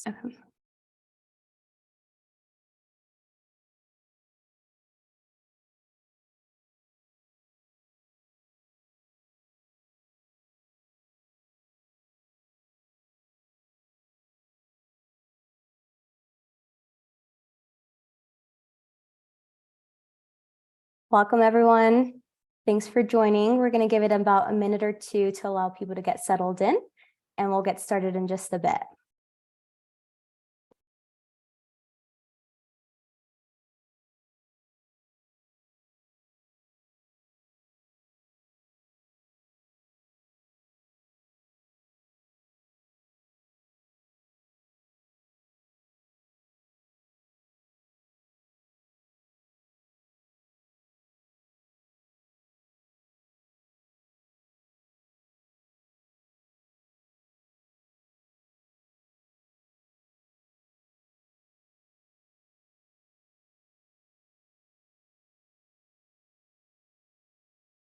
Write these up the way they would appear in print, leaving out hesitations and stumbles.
Okay. Welcome, everyone. Thanks for joining. We're going to give it about a minute or two to allow people to get settled in, and we'll get started in just a bit.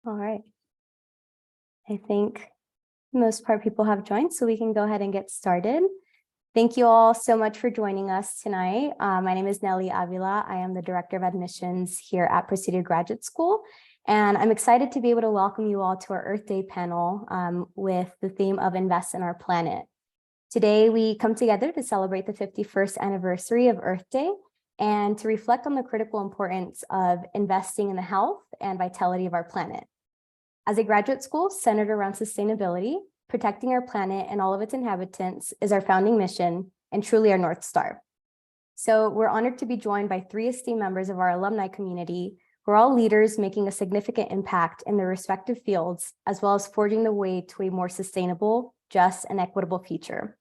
All right. I think for the most part people have joined, so we can go ahead and get started. Thank you all so much for joining us tonight. My name is Nelly Avila. I am the Director of Admissions here at Presidio Graduate School, and I'm excited to be able to welcome you all to our Earth Day panel with the theme of Invest in Our Planet. Today, we come together to celebrate the 51st anniversary of Earth Day and to reflect on the critical importance of investing in the health and vitality of our planet. As a graduate school centered around sustainability, protecting our planet and all of its inhabitants is our founding mission and truly our North Star. So we're honored to be joined by 3 esteemed members of our alumni community who are all leaders making a significant impact in their respective fields, as well as forging the way to a more sustainable, just, and equitable future.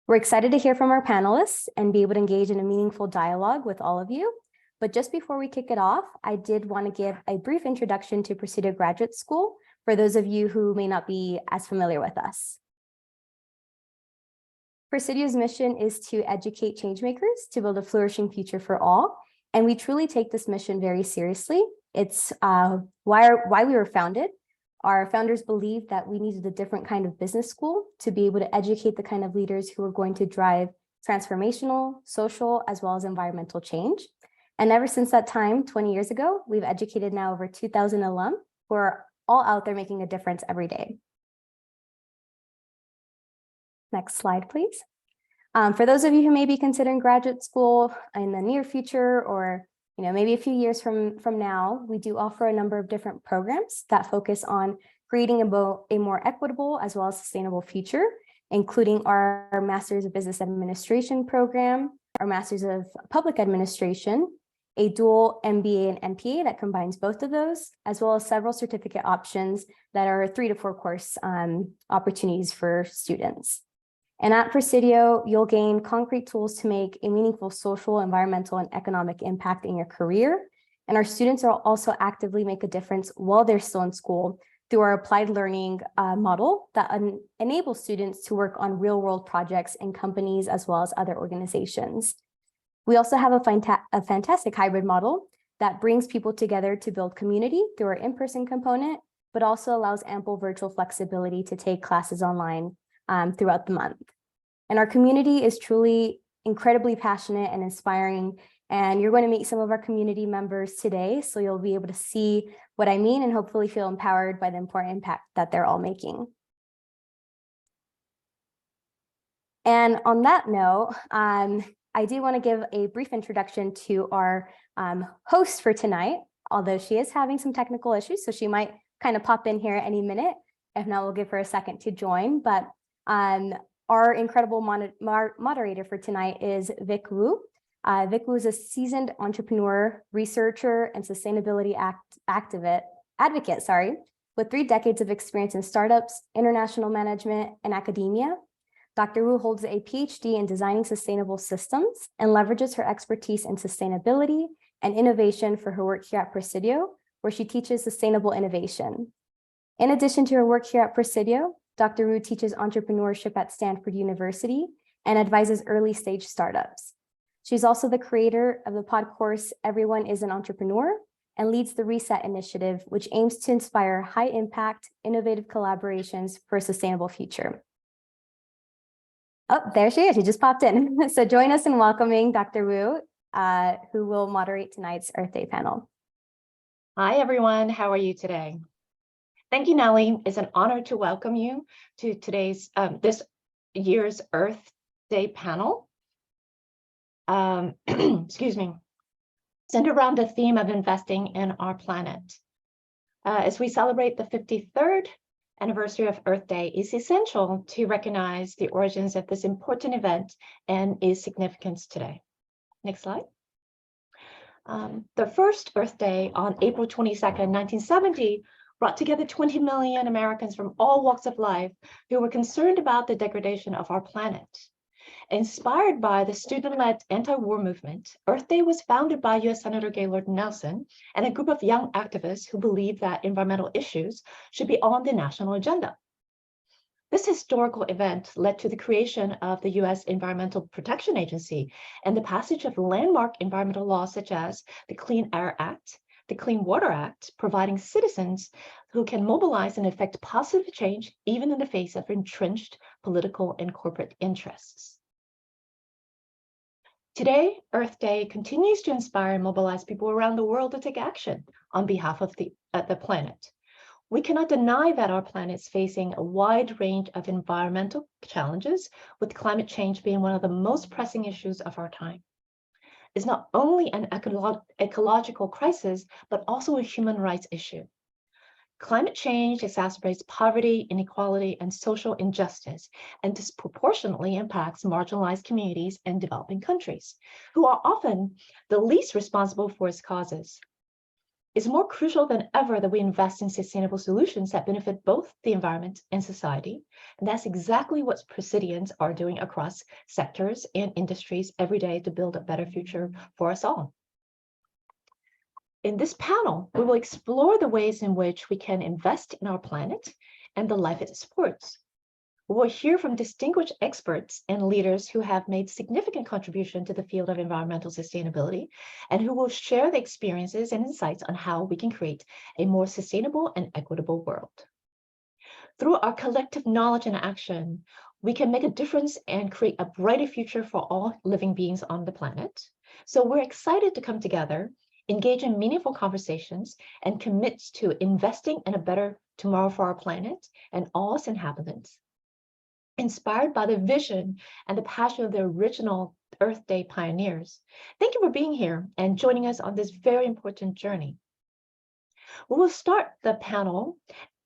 We're excited to hear from our panelists and be able to engage in a meaningful dialogue with all of you. But just before we kick it off, I did want to give a brief introduction to Presidio Graduate School for those of you who may not be as familiar with us. Presidio's mission is to educate changemakers to build a flourishing future for all, and we truly take this mission very seriously. It's why we were founded. Our founders believed that we needed a different kind of business school to be able to educate the kind of leaders who are going to drive transformational, social, as well as environmental change. And ever since that time, 20 years ago, we've educated now over 2,000 alum who are all out there making a difference every day. Next slide, please. For those of you who may be considering graduate school in the near future, or maybe a few years from now, we do offer a number of different programs that focus on creating a more equitable as well as sustainable future, including our Masters of Business Administration program, our Masters of Public Administration, a dual MBA and MPA that combines both of those, as well as several certificate options that are 3 to 4 course opportunities for students. And at Presidio, you'll gain concrete tools to make a meaningful social, environmental, and economic impact in your career. And our students will also actively make a difference while they're still in school through our applied learning model that enables students to work on real-world projects in companies as well as other organizations. We also have a fantastic hybrid model that brings people together to build community through our in-person component, but also allows ample virtual flexibility to take classes online throughout the month. And our community is truly incredibly passionate and inspiring. And you're going to meet some of our community members today, so you'll be able to see what I mean and hopefully feel empowered by the important impact that they're all making. And on that note, I do want to give a brief introduction to our host for tonight, although she is having some technical issues, so she might kind of pop in here at any minute. If not, we'll give her a second to join. But our incredible moderator for tonight is Vic Wu. Vic Wu is a seasoned entrepreneur, researcher, and sustainability advocate, with 3 decades of experience in startups, international management, and academia. Dr. Wu holds a PhD in designing sustainable systems and leverages her expertise in sustainability and innovation for her work here at Presidio, where she teaches sustainable innovation. In addition to her work here at Presidio, Dr. Wu teaches entrepreneurship at Stanford University and advises early-stage startups. She's also the creator of the pod course, Everyone is an Entrepreneur, and leads the Reset Initiative, which aims to inspire high-impact, innovative collaborations for a sustainable future. Oh, there she is. She just popped in. So join us in welcoming Dr. Wu, who will moderate tonight's Earth Day panel. Hi, everyone. How are you today? Thank you, Nellie. It's an honor to welcome you to today's this year's Earth Day panel. Excuse me. Centered around the theme of investing in our planet. As we celebrate the 53rd anniversary of Earth Day, it's essential to recognize the origins of this important event and its significance today. Next slide. The first Earth Day on April 22nd, 1970, brought together 20 million Americans from all walks of life who were concerned about the degradation of our planet. Inspired by the student-led anti-war movement, Earth Day was founded by U.S. Senator Gaylord Nelson and a group of young activists who believed that environmental issues should be on the national agenda. This historical event led to the creation of the U.S. Environmental Protection Agency and the passage of landmark environmental laws such as the Clean Air Act, the Clean Water Act, providing citizens who can mobilize and effect positive change even in the face of entrenched political and corporate interests. Today, Earth Day continues to inspire and mobilize people around the world to take action on behalf of the planet. We cannot deny that our planet is facing a wide range of environmental challenges, with climate change being one of the most pressing issues of our time. It's not only an ecological crisis, but also a human rights issue. Climate change exacerbates poverty, inequality, and social injustice, and disproportionately impacts marginalized communities and developing countries, who are often the least responsible for its causes. It's more crucial than ever that we invest in sustainable solutions that benefit both the environment and society, and that's exactly what Presidians are doing across sectors and industries every day to build a better future for us all. In this panel, we will explore the ways in which we can invest in our planet and the life it supports. We will hear from distinguished experts and leaders who have made significant contribution to the field of environmental sustainability and who will share the experiences and insights on how we can create a more sustainable and equitable world. Through our collective knowledge and action, we can make a difference and create a brighter future for all living beings on the planet. So we're excited to come together, engage in meaningful conversations, and commit to investing in a better tomorrow for our planet and all its inhabitants. Inspired by the vision and the passion of the original Earth Day pioneers, thank you for being here and joining us on this very important journey. We will start the panel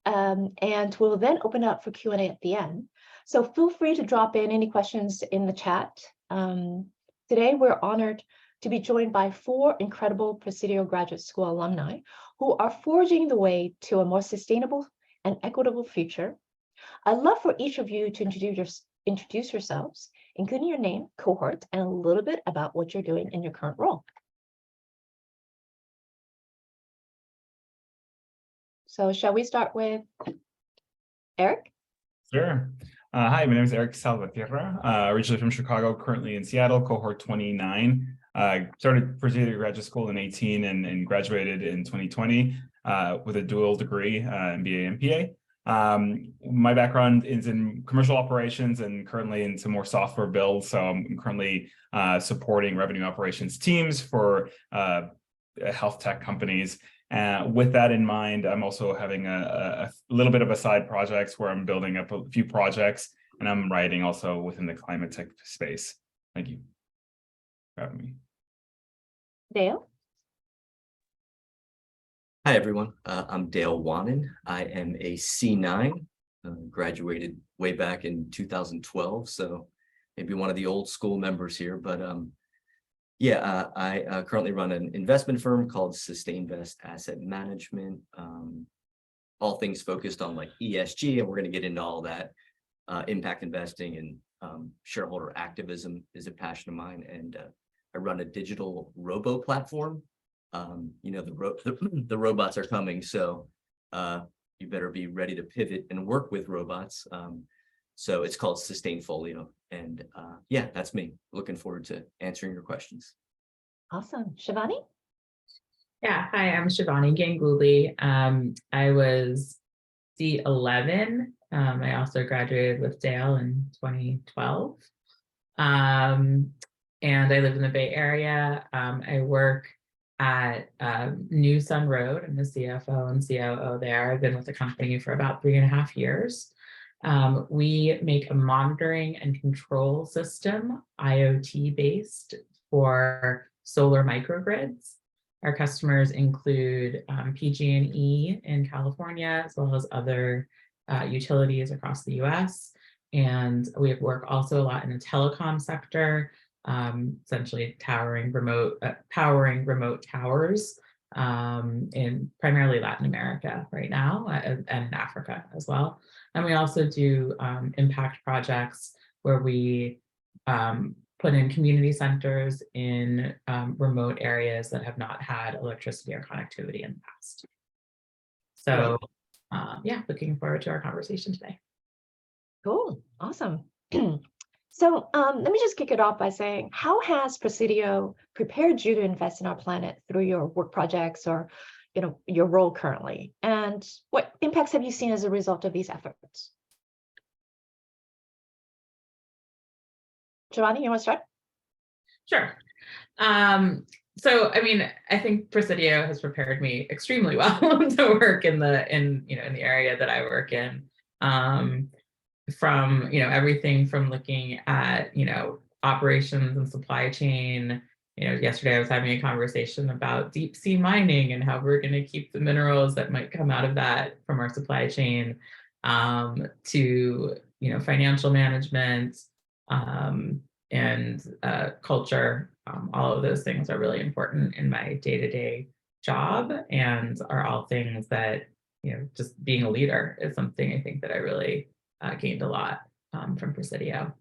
and we'll then open up for Q&A at the end. So feel free to drop in any questions in the chat. Today, we're honored to be joined by 4 incredible Presidio Graduate School alumni who are forging the way to a more sustainable and equitable future. I'd love for each of you to introduce yourselves, including your name, cohort, and a little bit about what you're doing in your current role. So shall we start with Eric? Sure. Hi, my name is Eric Salvatierra, originally from Chicago, currently in Seattle, cohort 29. Started Presidio Graduate School in 2018 and graduated in 2020 with a dual degree, MBA, MPA. My background is in commercial operations and currently in some more software builds. So I'm currently supporting revenue operations teams for health tech companies. With that in mind, I'm also having a little bit of a side projects where I'm building up a few projects, and I'm writing also within the climate tech space. Thank you for having me. Dale? Hi, everyone. I'm Dale Wannen. I am a C9, graduated way back in 2012, so maybe one of the old school members here, but I currently run an investment firm called Sustainvest Asset Management. All things focused on like ESG, and we're going to get into all that. Impact investing and shareholder activism is a passion of mine, and I run a digital robo platform. You know, the robots are coming, so you better be ready to pivot and work with robots. So it's called Sustainfolio. And yeah, that's me. Looking forward to answering your questions. Awesome. Shivani? Yeah, hi, I'm Shivani Ganguly. I was C11 I also graduated with Dale in 2012. And I live in the Bay Area. I work at New Sun Road. I'm the CFO and COO there. I've been with the company for about 3.5 years. We make a monitoring and control system, IoT based, for solar microgrids. Our customers include PG&E in California, as well as other utilities across the US. And we work also a lot in the telecom sector, essentially powering remote towers in primarily Latin America right now, and Africa as well. And we also do impact projects where we put in community centers in remote areas that have not had electricity or connectivity in the past. So yeah, looking forward to our conversation today. Cool, awesome. So let me just kick it off by saying, how has Presidio prepared you to invest in our planet through your work projects or your role currently? And what impacts have you seen as a result of these efforts? Giovanni, you want to start? Sure. So, I mean, I think Presidio has prepared me extremely well to work in the area that I work in. From everything from looking at operations and supply chain. Yesterday I was having a conversation about deep sea mining and how we're going to keep the minerals that might come out of that from our supply chain, to financial management and culture. All of those things are really important in my day-to-day job, and are all things that just being a leader is something I think that I really gained a lot from Presidio.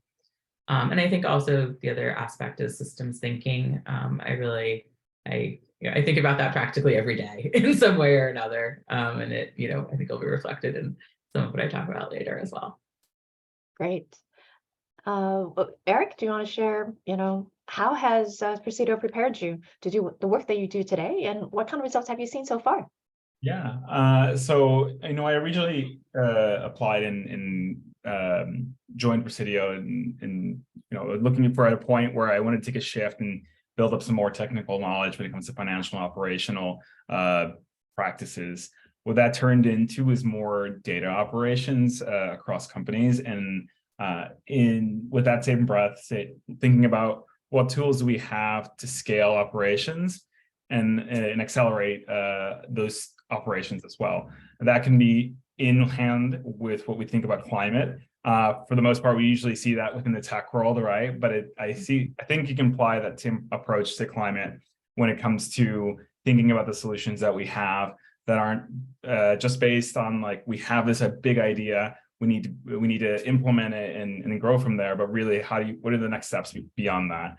And I think also the other aspect is systems thinking. I think about that practically every day in some way or another. And it, I think it'll be reflected in some of what I talk about later as well. Great. Eric, do you want to share, how has Presidio prepared you to do the work that you do today, and what kind of results have you seen so far? Yeah, so I originally applied and joined Presidio and looking for a point where I wanted to take a shift and build up some more technical knowledge when it comes to financial and operational practices. What that turned into is more data operations across companies, and with that same breath, thinking about what tools do we have to scale operations and accelerate those operations as well. And that can be in hand with what we think about climate. For the most part, we usually see that within the tech world, right? But I think you can apply that same approach to climate when it comes to thinking about the solutions that we have that aren't just based on we have this big idea, we need to implement it and grow from there, but really what are the next steps beyond that?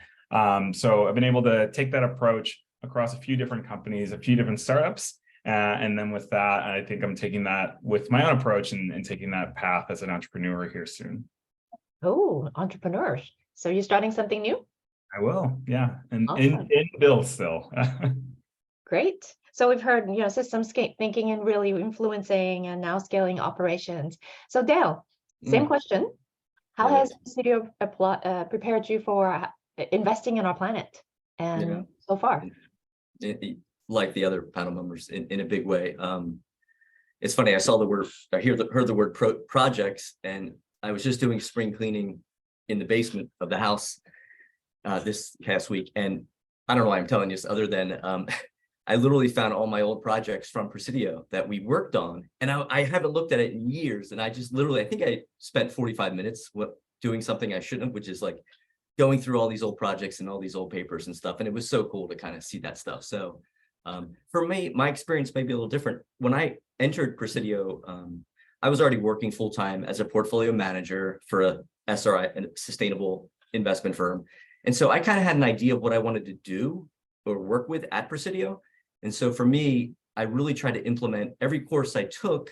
So I've been able to take that approach across a few different companies, a few different startups. And then with that, I think I'm taking that with my own approach and taking that path as an entrepreneur here soon. Oh, entrepreneurs. So you're starting something new? I will, yeah. And awesome. in build still. Great. So we've heard, systems thinking and really influencing and now scaling operations. So Dale, same question. How has Presidio prepared you for investing in our planet? And so far? Like the other panel members in a big way. It's funny, I heard the word projects, and I was just doing spring cleaning in the basement of the house this past week. And I don't know why I'm telling you this, other than I literally found all my old projects from Presidio that we worked on. And I haven't looked at it in years. And I just literally, I think I spent 45 minutes doing something I shouldn't have, which is going through all these old projects and all these old papers and stuff. And it was so cool to kind of see that stuff. So for me, my experience may be a little different. When I entered Presidio, I was already working full-time as a portfolio manager for a SRI, a sustainable investment firm. And so I kind of had an idea of what I wanted to do or work with at Presidio. And so for me, I really tried to implement every course I took.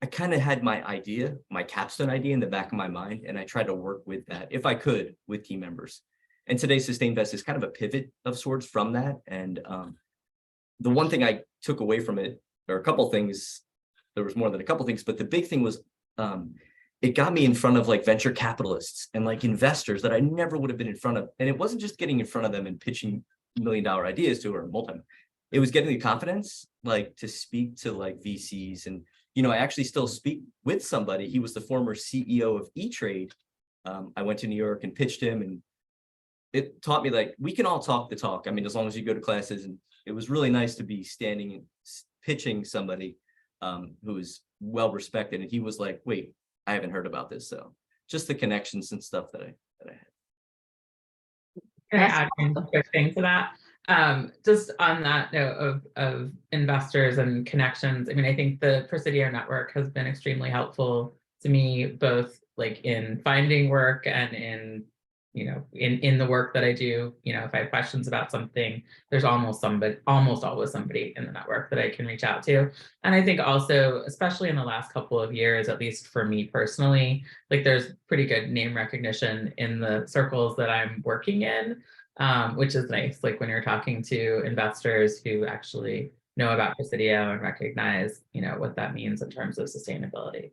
I kind of had my idea, my capstone idea in the back of my mind, and I tried to work with that, if I could, with team members. And today's SustainVest is kind of a pivot of sorts from that. And the one thing I took away from it, or a couple things, there was more than a couple things, but the big thing was it got me in front of like venture capitalists and like investors that I never would have been in front of. And it wasn't just getting in front of them and pitching $1 million ideas to, or it was getting the confidence like to speak to like VCs. And I actually still speak with somebody. He was the former CEO of E-Trade. I went to New York and pitched him, and it taught me like we can all talk the talk. I mean, as long as you go to classes. And it was really nice to be standing and pitching somebody who was well respected. And he was like, wait, I haven't heard about this. So just the connections and stuff that I had. Can I add one quick thing to that? Just on that note of investors and connections, I mean, I think the Presidio network has been extremely helpful to me, both like in finding work and in the work that I do. If I have questions about something, there's almost always somebody in the network that I can reach out to. And I think also, especially in the last couple of years, at least for me personally, like there's pretty good name recognition in the circles that I'm working in, which is nice. Like when you're talking to investors who actually know about Presidio and recognize, what that means in terms of sustainability.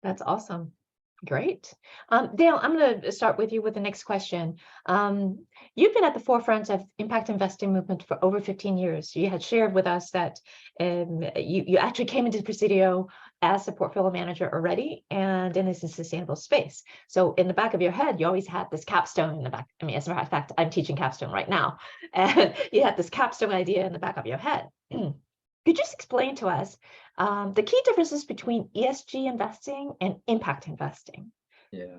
That's awesome. Great. Dale, I'm going to start with you with the next question. You've been at the forefront of impact investing movement for over 15 years. You had shared with us that you actually came into Presidio as a portfolio manager already, and in this sustainable space. So in the back of your head, you always had this capstone in the back. I mean, as a matter of fact, I'm teaching capstone right now. And you had this capstone idea in the back of your head. Could you just explain to us the key differences between ESG investing and impact investing? Yeah.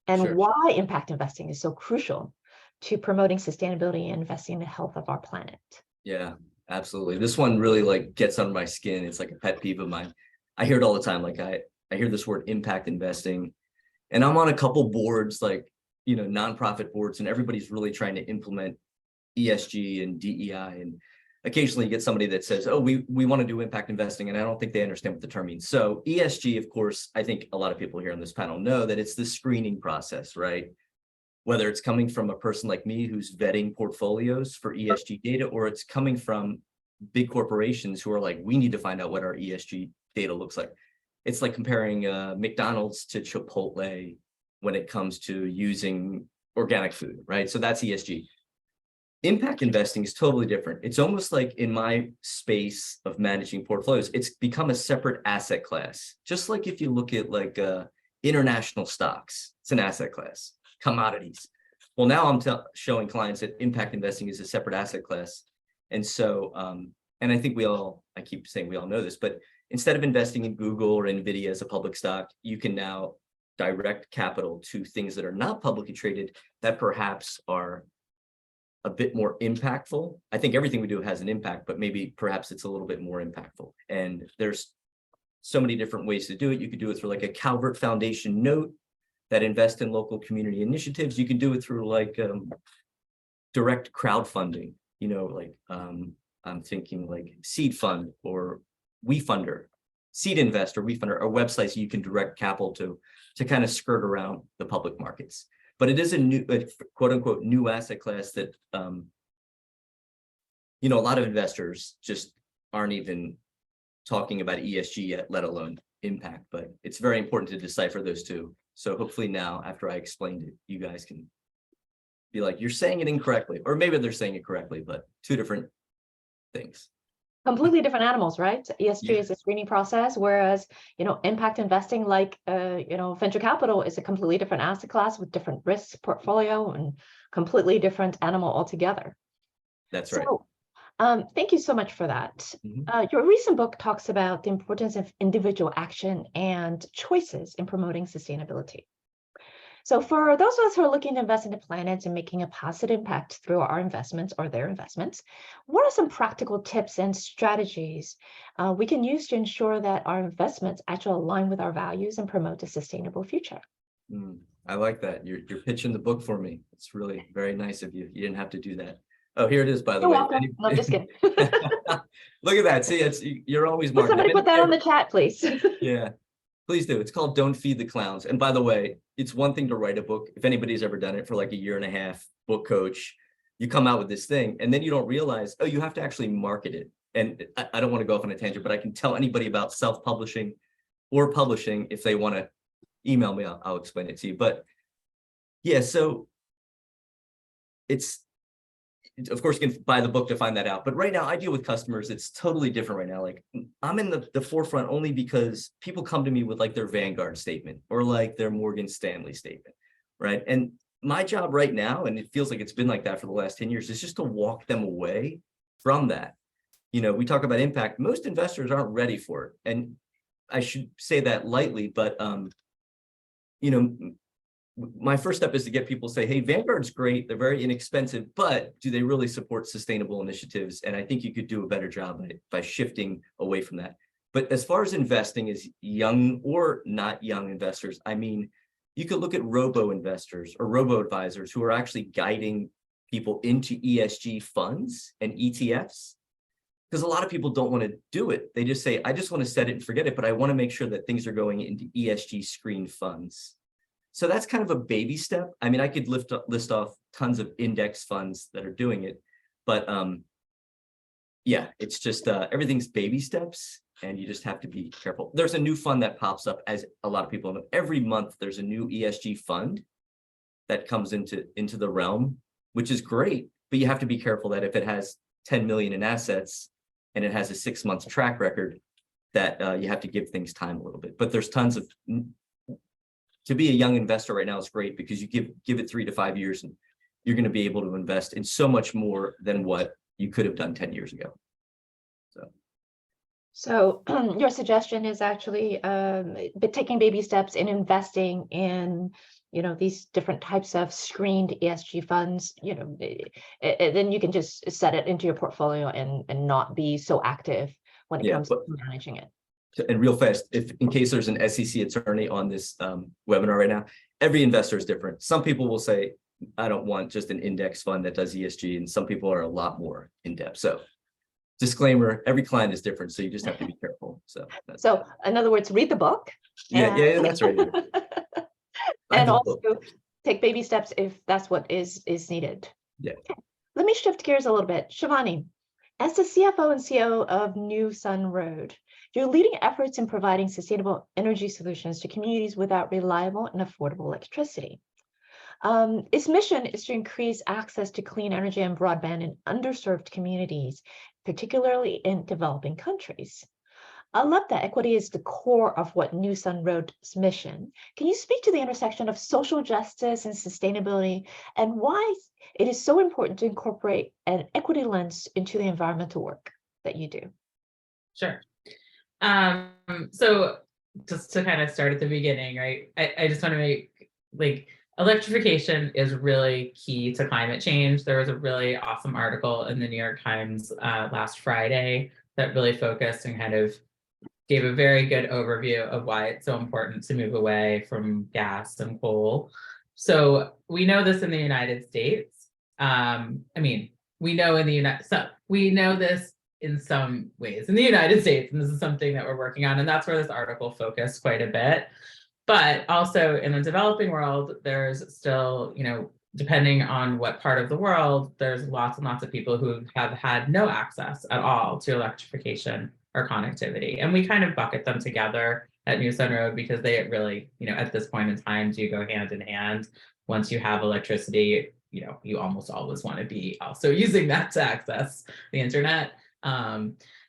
And sure. why impact investing is so crucial to promoting sustainability and investing in the health of our planet? Yeah, absolutely. This one really like gets under my skin. It's like a pet peeve of mine. I hear it all the time. Like I hear this word impact investing, and I'm on a couple boards, like, nonprofit boards, and everybody's really trying to implement ESG and DEI. And occasionally you get somebody that says, oh, we want to do impact investing. And I don't think they understand what the term means. So ESG, of course, I think a lot of people here on this panel know that it's the screening process, right? Whether it's coming from a person like me who's vetting portfolios for ESG data, or it's coming from big corporations who are like, we need to find out what our ESG data looks like. It's like comparing McDonald's to Chipotle when it comes to using organic food, right? So that's ESG. Impact investing is totally different. It's almost like in my space of managing portfolios, it's become a separate asset class. Just like if you look at like international stocks, it's an asset class, commodities. Well, now I'm showing clients that impact investing is a separate asset class. And so, and I think I keep saying we all know this, but instead of investing in Google or NVIDIA as a public stock, you can now direct capital to things that are not publicly traded that perhaps are a bit more impactful. I think everything we do has an impact, but maybe perhaps it's a little bit more impactful. And there's so many different ways to do it. You could do it through like a Calvert Foundation note that invest in local community initiatives. You can do it through like direct crowdfunding, like I'm thinking like Seed Fund or WeFunder, Seed Invest or WeFunder are websites you can direct capital to kind of skirt around the public markets. But it is a quote unquote new asset class that, a lot of investors just aren't even talking about ESG yet, let alone impact. But it's very important to decipher those two. So hopefully now, after I explained it, you guys can be like, you're saying it incorrectly, or maybe they're saying it correctly, but two different things. Completely different animals, right? ESG is a screening process, whereas, impact investing, like, venture capital is a completely different asset class with different risk portfolio and completely different animal altogether. That's right. So, thank you so much for that. Mm-hmm. Your recent book talks about the importance of individual action and choices in promoting sustainability. So for those of us who are looking to invest in the planet and making a positive impact through our investments or their investments, what are some practical tips and strategies we can use to ensure that our investments actually align with our values and promote a sustainable future? I like that. You're pitching the book for me. It's really very nice of you. You didn't have to do that. Oh, here it is, by the way. Welcome. No, I'm just kidding. Look at that. See, you're always Would somebody put that on the chat, please? Yeah. Please do. It's called Don't Feed the Clowns. And by the way, it's one thing to write a book. If anybody's ever done it for like a year and a half, book coach, you come out with this thing and then you don't realize, oh, you have to actually market it. And I don't want to go off on a tangent, but I can tell anybody about self-publishing. or publishing. If they want to email me, I'll explain it to you. But yeah, so it's, of course, you can buy the book to find that out. But right now I deal with customers. It's totally different right now. Like I'm in the forefront only because people come to me with like their Vanguard statement or like their Morgan Stanley statement, right? And my job right now, and it feels like it's been like that for the last 10 years, is just to walk them away from that. You know, we talk about impact. Most investors aren't ready for it. And I should say that lightly, but, you know, my first step is to get people to say, hey, Vanguard's great. They're very inexpensive, but do they really support sustainable initiatives? And I think you could do a better job by shifting away from that. But as far as investing as young or not young investors, I mean, you could look at robo investors or robo advisors who are actually guiding people into ESG funds and ETFs. Because a lot of people don't want to do it. They just say, I just want to set it and forget it, but I want to make sure that things are going into ESG screened funds. So that's kind of a baby step. I mean, I could list off tons of index funds that are doing it, but yeah, it's just everything's baby steps, and you just have to be careful. There's a new fund that pops up, as a lot of people know. Every month, there's a new ESG fund that comes into the realm, which is great, but you have to be careful that if it has 10 million in assets and it has a 6-month track record, that you have to give things time a little bit. But there's tons of, to be a young investor right now is great because you give it 3 to 5 years and you're going to be able to invest in so much more than what you could have done 10 years ago. So your suggestion is actually taking baby steps in investing in, you know, these different types of screened ESG funds. You know, then you can just set it into your portfolio and not be so active when it comes to managing it. And real fast, if in case there's an SEC attorney on this webinar right now, every investor is different. Some people will say, I don't want just an index fund that does ESG, and some people are a lot more in depth. So disclaimer, every client is different, so you just have to be careful. So in other words, read the book. Yeah, that's right. And also take baby steps if that's what is needed. Yeah. Okay. Let me shift gears a little bit. Shivani, as the CFO and COO of New Sun Road, you're leading efforts in providing sustainable energy solutions to communities without reliable and affordable electricity. Its mission is to increase access to clean energy and broadband in underserved communities, particularly in developing countries. I love that equity is the core of what New Sun Road's mission. Can you speak to the intersection of social justice and sustainability and why it is so important to incorporate an equity lens into the environmental work that you do? Sure. So just to kind of start at the beginning, right? I just want to make, like, electrification is really key to climate change. There was a really awesome article in the New York Times last Friday that really focused and kind of gave a very good overview of why it's so important to move away from gas and coal. So we know this in the United States. I mean, we know this in some ways in the United States, and this is something that we're working on, and that's where this article focused quite a bit. But also in the developing world, there's still, you know, depending on what part of the world, there's lots and lots of people who have had no access at all to electrification or connectivity. And we kind of bucket them together at New Sun Road because they really, you know, at this point in time, do go hand in hand. Once you have electricity, you know, you almost always want to be also using that to access the internet.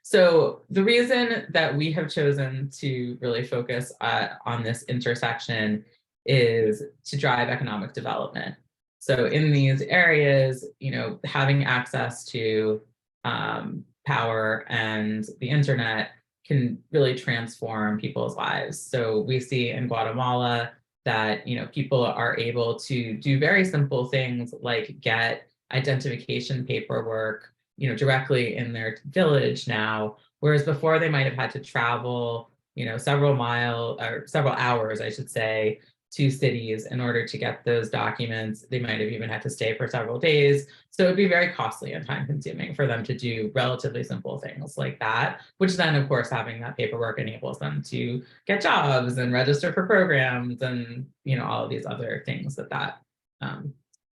So the reason that we have chosen to really focus on this intersection is to drive economic development. So in these areas, you know, having access to power and the internet can really transform people's lives. So we see in Guatemala that, you know, people are able to do very simple things like get identification paperwork, you know, directly in their village now, whereas before they might have had to travel, you know, several hours, I should say, to cities in order to get those documents. They might have even had to stay for several days. So it'd be very costly and time consuming for them to do relatively simple things like that, which then, of course, having that paperwork enables them to get jobs and register for programs and, you know, all of these other things that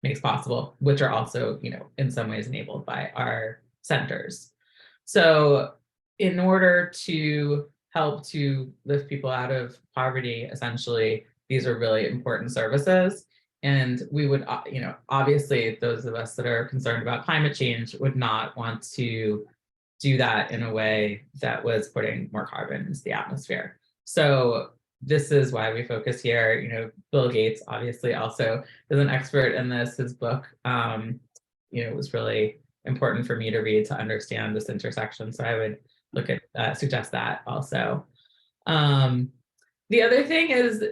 makes possible, which are also, you know, in some ways enabled by our centers. So in order to help to lift people out of poverty, essentially, these are really important services. And we would, obviously, those of us that are concerned about climate change would not want to do that in a way that was putting more carbon into the atmosphere. So this is why we focus here. Bill Gates obviously also is an expert in this. His book, was really important for me to read to understand this intersection. So I would suggest that also. The other thing is,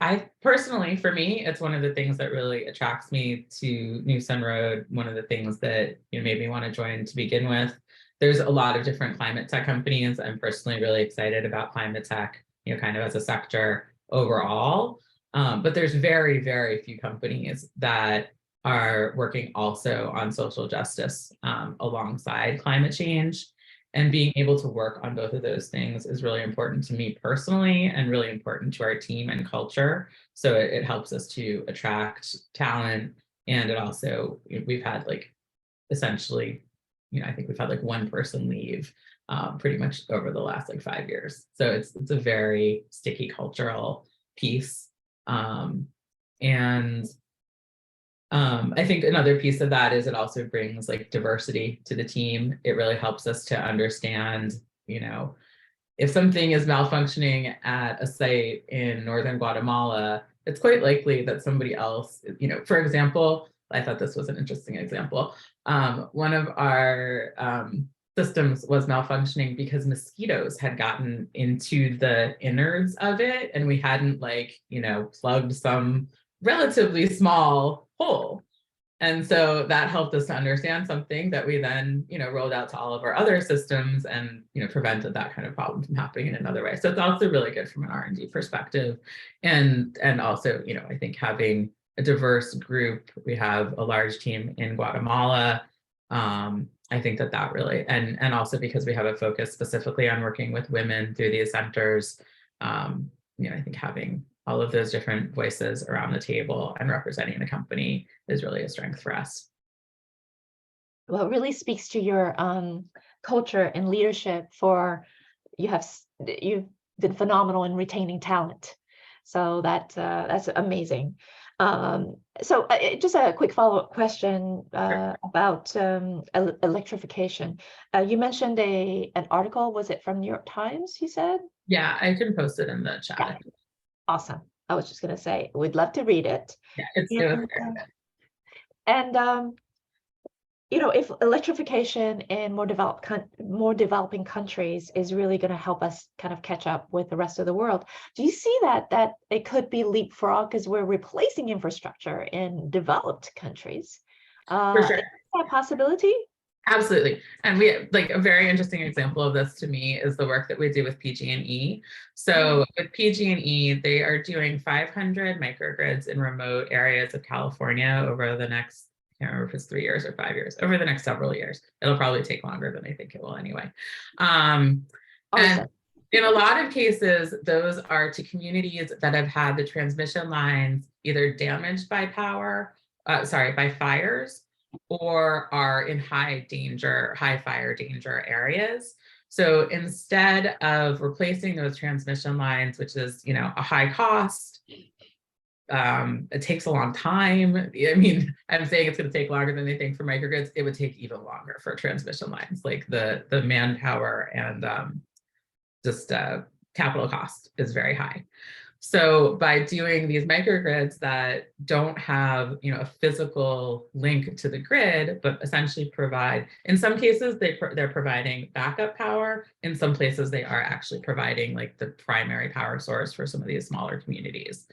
I personally, for me, it's one of the things that really attracts me to New Sun Road. One of the things that made me want to join to begin with. There's a lot of different climate tech companies. I'm personally really excited about climate tech, kind of as a sector overall. But there's very, very few companies that are working also on social justice alongside climate change. And being able to work on both of those things is really important to me personally and really important to our team and culture. So it helps us to attract talent. And it also, we've had essentially, I think we've had one person leave pretty much over the last 5 years. So it's a very sticky cultural piece. I think another piece of that is it also brings diversity to the team. It really helps us to understand, if something is malfunctioning at a site in northern Guatemala, it's quite likely that somebody else, for example, I thought this was an interesting example. One of our systems was malfunctioning because mosquitoes had gotten into the innards of it, and we hadn't plugged some relatively small hole. And so that helped us to understand something that we then, rolled out to all of our other systems and, prevented that kind of problem from happening in another way. So it's also really good from an R&D perspective. And also, I think having a diverse group, we have a large team in Guatemala. I think that really, and also because we have a focus specifically on working with women through these centers, I think having all of those different voices around the table and representing the company is really a strength for us. Well, it really speaks to your culture and leadership. You've been phenomenal in retaining talent, so that's amazing. So just a quick follow-up question about electrification. You mentioned an article. Was it from New York Times? You said? Yeah, I can post it in the chat. Yeah. Awesome. I was just going to say, we'd love to read it. Yeah, it's new. If electrification in more developing countries is really going to help us kind of catch up with the rest of the world, do you see that it could be leapfrog because we're replacing infrastructure in developed countries? For sure. Is that a possibility? Absolutely. And we a very interesting example of this to me is the work that we do with PG&E. So with PG&E, they are doing 500 microgrids in remote areas of California over the next, I can't remember if it's 3 years or 5 years, over the next several years. It'll probably take longer than I think it will anyway. And in a lot of cases, those are to communities that have had the transmission lines either damaged by by fires, or are in high fire danger areas. So instead of replacing those transmission lines, which is, a high cost, it takes a long time. I mean, I'm saying it's going to take longer than they think for microgrids. It would take even longer for transmission lines, the manpower and capital cost is very high. So by doing these microgrids that don't have, a physical link to the grid, but essentially provide, in some cases, they're providing backup power. In some places, they are actually providing the primary power source for some of these smaller communities.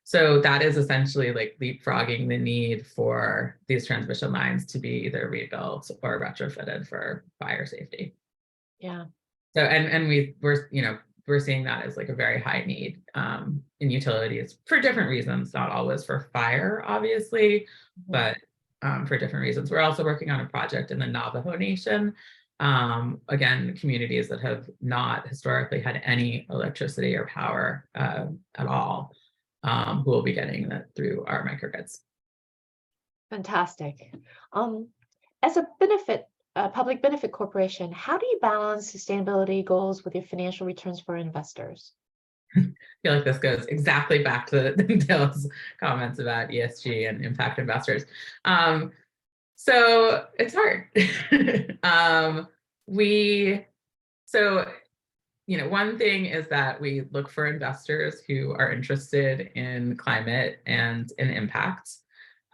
So that is essentially leapfrogging the need for these transmission lines to be either rebuilt or retrofitted for fire safety. Yeah. So, and we're seeing that as a very high need in utilities for different reasons, not always for fire, obviously, but for different reasons. We're also working on a project in the Navajo Nation. Again, communities that have not historically had any electricity or power at all, who will be getting that through our microgrids. Fantastic. As a benefit public benefit corporation, how do you balance sustainability goals with your financial returns for investors? I feel like this goes exactly back to Dale's comments about ESG and impact investors. So it's hard. One thing is that we look for investors who are interested in climate and in impact.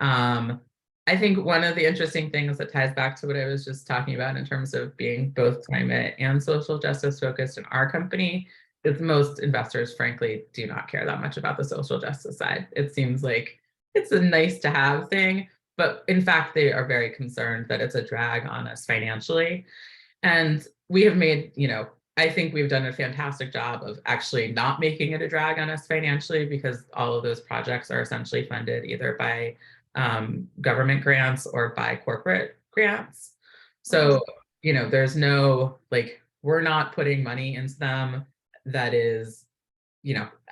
I think one of the interesting things that ties back to what I was just talking about in terms of being both climate and social justice focused in our company is most investors, frankly, do not care that much about the social justice side. It seems like it's a nice to have thing, but in fact, they are very concerned that it's a drag on us financially. And we have made, I think we've done a fantastic job of actually not making it a drag on us financially, because all of those projects are essentially funded either by government grants or by corporate grants. So, there's no, we're not putting money into them that is,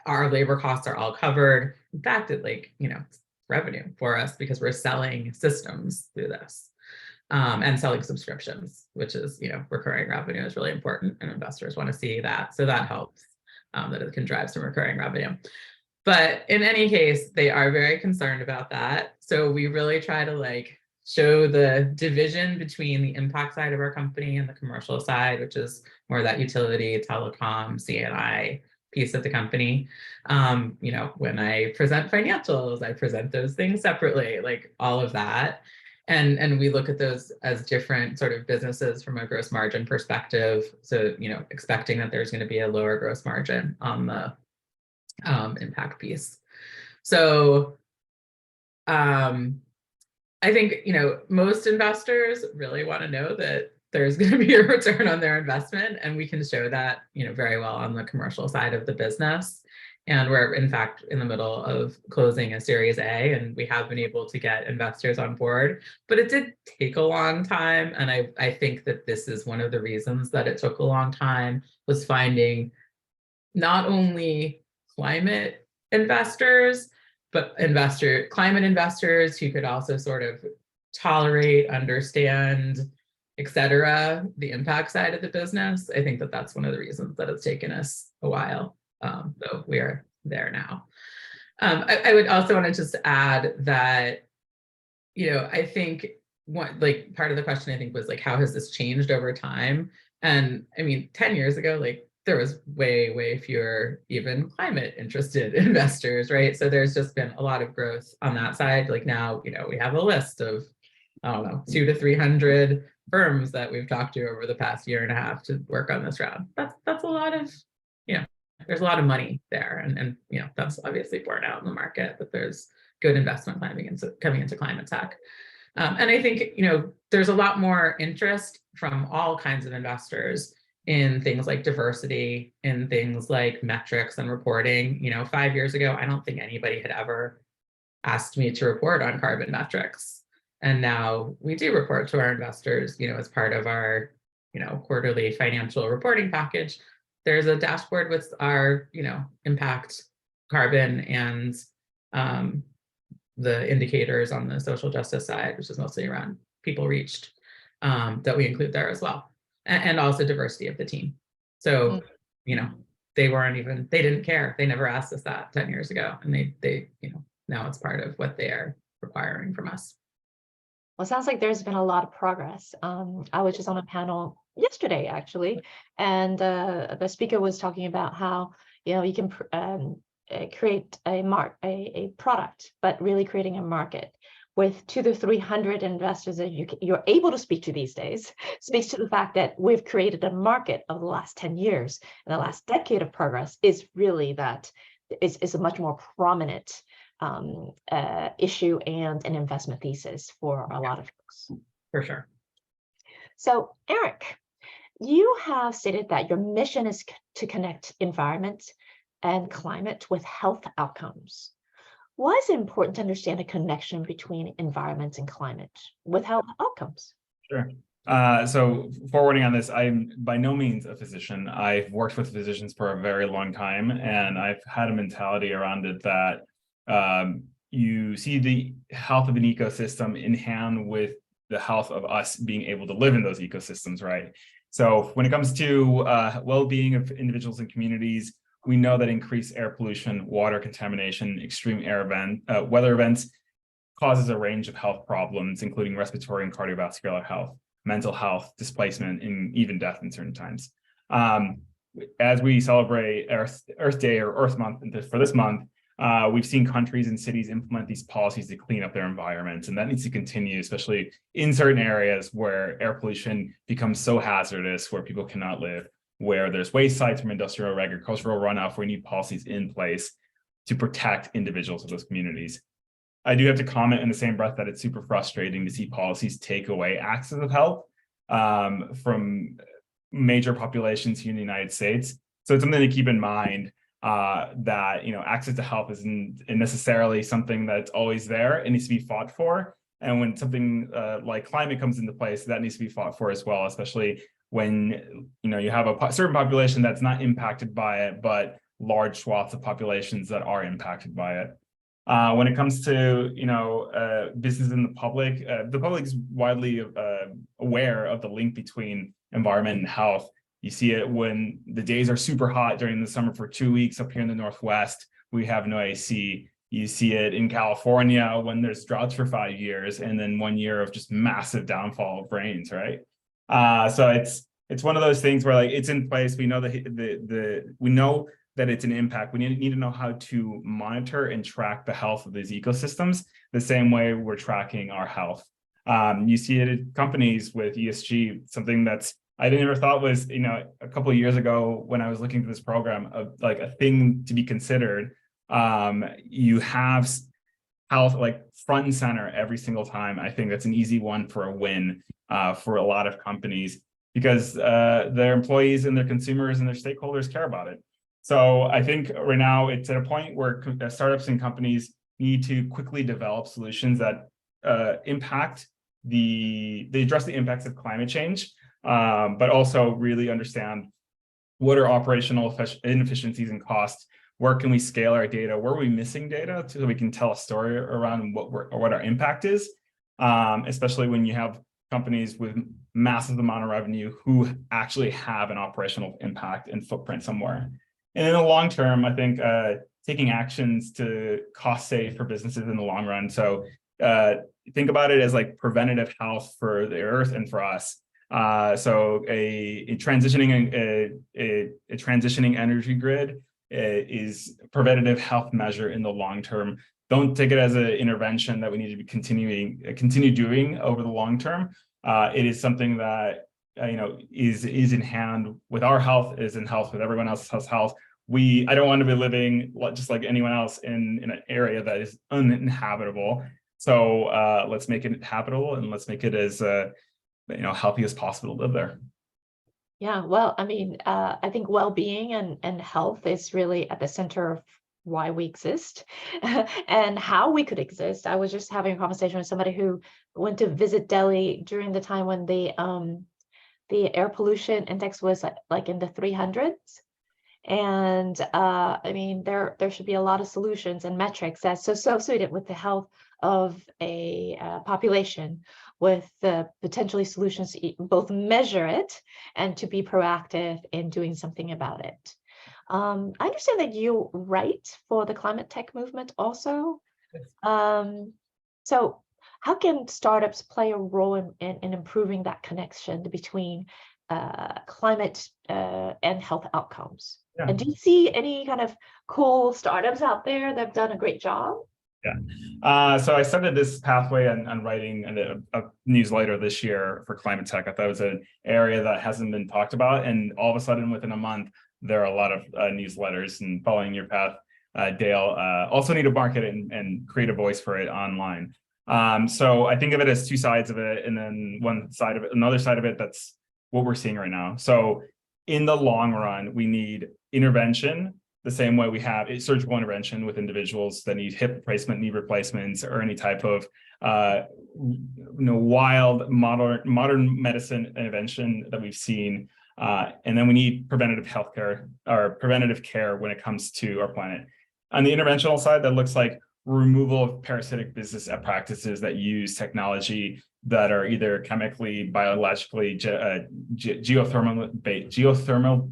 our labor costs are all covered. In fact, it's revenue for us because we're selling systems through this. And selling subscriptions, which is, recurring revenue is really important and investors want to see that. So that helps, that it can drive some recurring revenue. But in any case, they are very concerned about that. So we really try to show the division between the impact side of our company and the commercial side, which is more that utility, telecom, CNI piece of the company. When I present financials, I present those things separately, all of that. And we look at those as different sort of businesses from a gross margin perspective. So, expecting that there's going to be a lower gross margin on the impact piece. So I think, most investors really want to know that there's going to be a return on their investment, and we can show that, very well on the commercial side of the business. And we're, in fact, in the middle of closing a Series A, and we have been able to get investors on board. But it did take a long time. And I think that this is one of the reasons that it took a long time, was finding not only climate investors, but climate investors who could also sort of tolerate, understand, et cetera, the impact side of the business. I think that that's one of the reasons that it's taken us a while. So we are there now. I would also want to just add that, I think part of the question I think was how has this changed over time? And I mean, 10 years ago, there was way, way fewer even climate interested investors, right? So there's just been a lot of growth on that side. Now, we have a list of, I don't know, 200 to 300 firms that we've talked to over the past year and a half to work on this round. That's a lot of, there's a lot of money there, and that's obviously borne out in the market, that there's good investment coming into climate tech. And I think, there's a lot more interest from all kinds of investors in things like diversity, in things like metrics and reporting. 5 years ago, I don't think anybody had ever asked me to report on carbon metrics. And now we do report to our investors, as part of our, quarterly financial reporting package. There's a dashboard with our, impact, carbon, and the indicators on the social justice side, which is mostly around people reached, that we include there as well. And also diversity of the team. So, they didn't care. They never asked us that 10 years ago. And they now it's part of what they are requiring from us. Well, it sounds like there's been a lot of progress. I was just on a panel yesterday, actually, and the speaker was talking about how, you can create a product, but really creating a market with 200 to 300 investors that you're able to speak to these days, speaks to the fact that we've created a market of the last 10 years. And the last decade of progress is really that is a much more prominent issue and an investment thesis for a lot of folks. For sure. So, Eric, you have stated that your mission is to connect environment and climate with health outcomes. Why is it important to understand a connection between environment and climate with health outcomes? Sure. So forwarding on this, I'm by no means a physician. I've worked with physicians for a very long time, and I've had a mentality around it that you see the health of an ecosystem in hand with the health of us being able to live in those ecosystems, right? So when it comes to well-being of individuals and communities, we know that increased air pollution, water contamination, extreme weather events causes a range of health problems, including respiratory and cardiovascular health, mental health, displacement, and even death in certain times. As we celebrate Earth Day or Earth Month for this month, we've seen countries and cities implement these policies to clean up their environments, and that needs to continue, especially in certain areas where air pollution becomes so hazardous, where people cannot live, where there's waste sites from industrial or agricultural runoff. We need policies in place to protect individuals of those communities. I do have to comment in the same breath that it's super frustrating to see policies take away access of health from major populations here in the United States. So it's something to keep in mind that access to health isn't necessarily something that's always there. It needs to be fought for. And when something like climate comes into place, that needs to be fought for as well, especially when you have a certain population that's not impacted by it, but large swaths of populations that are impacted by it. When it comes to business in the public is widely aware of the link between environment and health. You see it when the days are super hot during the summer for 2 weeks up here in the Northwest. We have no AC. You see it in California when there's droughts for 5 years, and then 1 year of just massive downfall of rains, right? So it's one of those things where it's in place. We know we know that it's an impact. We need to know how to monitor and track the health of these ecosystems the same way we're tracking our health. You see it in companies with ESG, something that's I never thought was, a couple of years ago when I was looking at this program, a thing to be considered. You have health front and center every single time. I think that's an easy one for a win for a lot of companies because their employees and their consumers and their stakeholders care about it. So I think right now it's at a point where startups and companies need to quickly develop solutions that address the impacts of climate change, but also really understand what are operational inefficiencies and costs. Where can we scale our data? Where are we missing data so we can tell a story around what our impact is, especially when you have companies with massive amount of revenue who actually have an operational impact and footprint somewhere. And in the long term, I think taking actions to cost save for businesses in the long run. So think about it as preventative health for the earth and for us. So a transitioning energy grid is a preventative health measure in the long term. Don't take it as an intervention that we need to be continue doing over the long term. It is something that is in hand with our health, is in health with everyone else's health. I don't want to be living just like anyone else in an area that is uninhabitable. So let's make it habitable and let's make it as healthy as possible to live there. Yeah, well, I think well-being and health is really at the center of why we exist and how we could exist. I was just having a conversation with somebody who went to visit Delhi during the time when the air pollution index was in the 300s. And there should be a lot of solutions and metrics that's associated with the health of a population, with the potentially solutions to both measure it and to be proactive in doing something about it. I understand that you write for the climate tech movement also. So how can startups play a role in improving that connection between climate and health outcomes? Yeah. And do you see any kind of cool startups out there that have done a great job? Yeah. So I started this pathway on writing a newsletter this year for climate tech. I thought it was an area that hasn't been talked about. And all of a sudden, within a month, there are a lot of newsletters. And following your path, Dale, also need to market it and create a voice for it online. So I think of it as two sides of it. And then another side of it, that's what we're seeing right now. So in the long run, we need intervention the same way we have surgical intervention with individuals that need hip replacement, knee replacements, or any type of wild modern medicine intervention that we've seen. And then we need preventative healthcare or preventative care when it comes to our planet. On the interventional side, that looks like removal of parasitic business practices that use technology that are either chemically, biologically, geothermal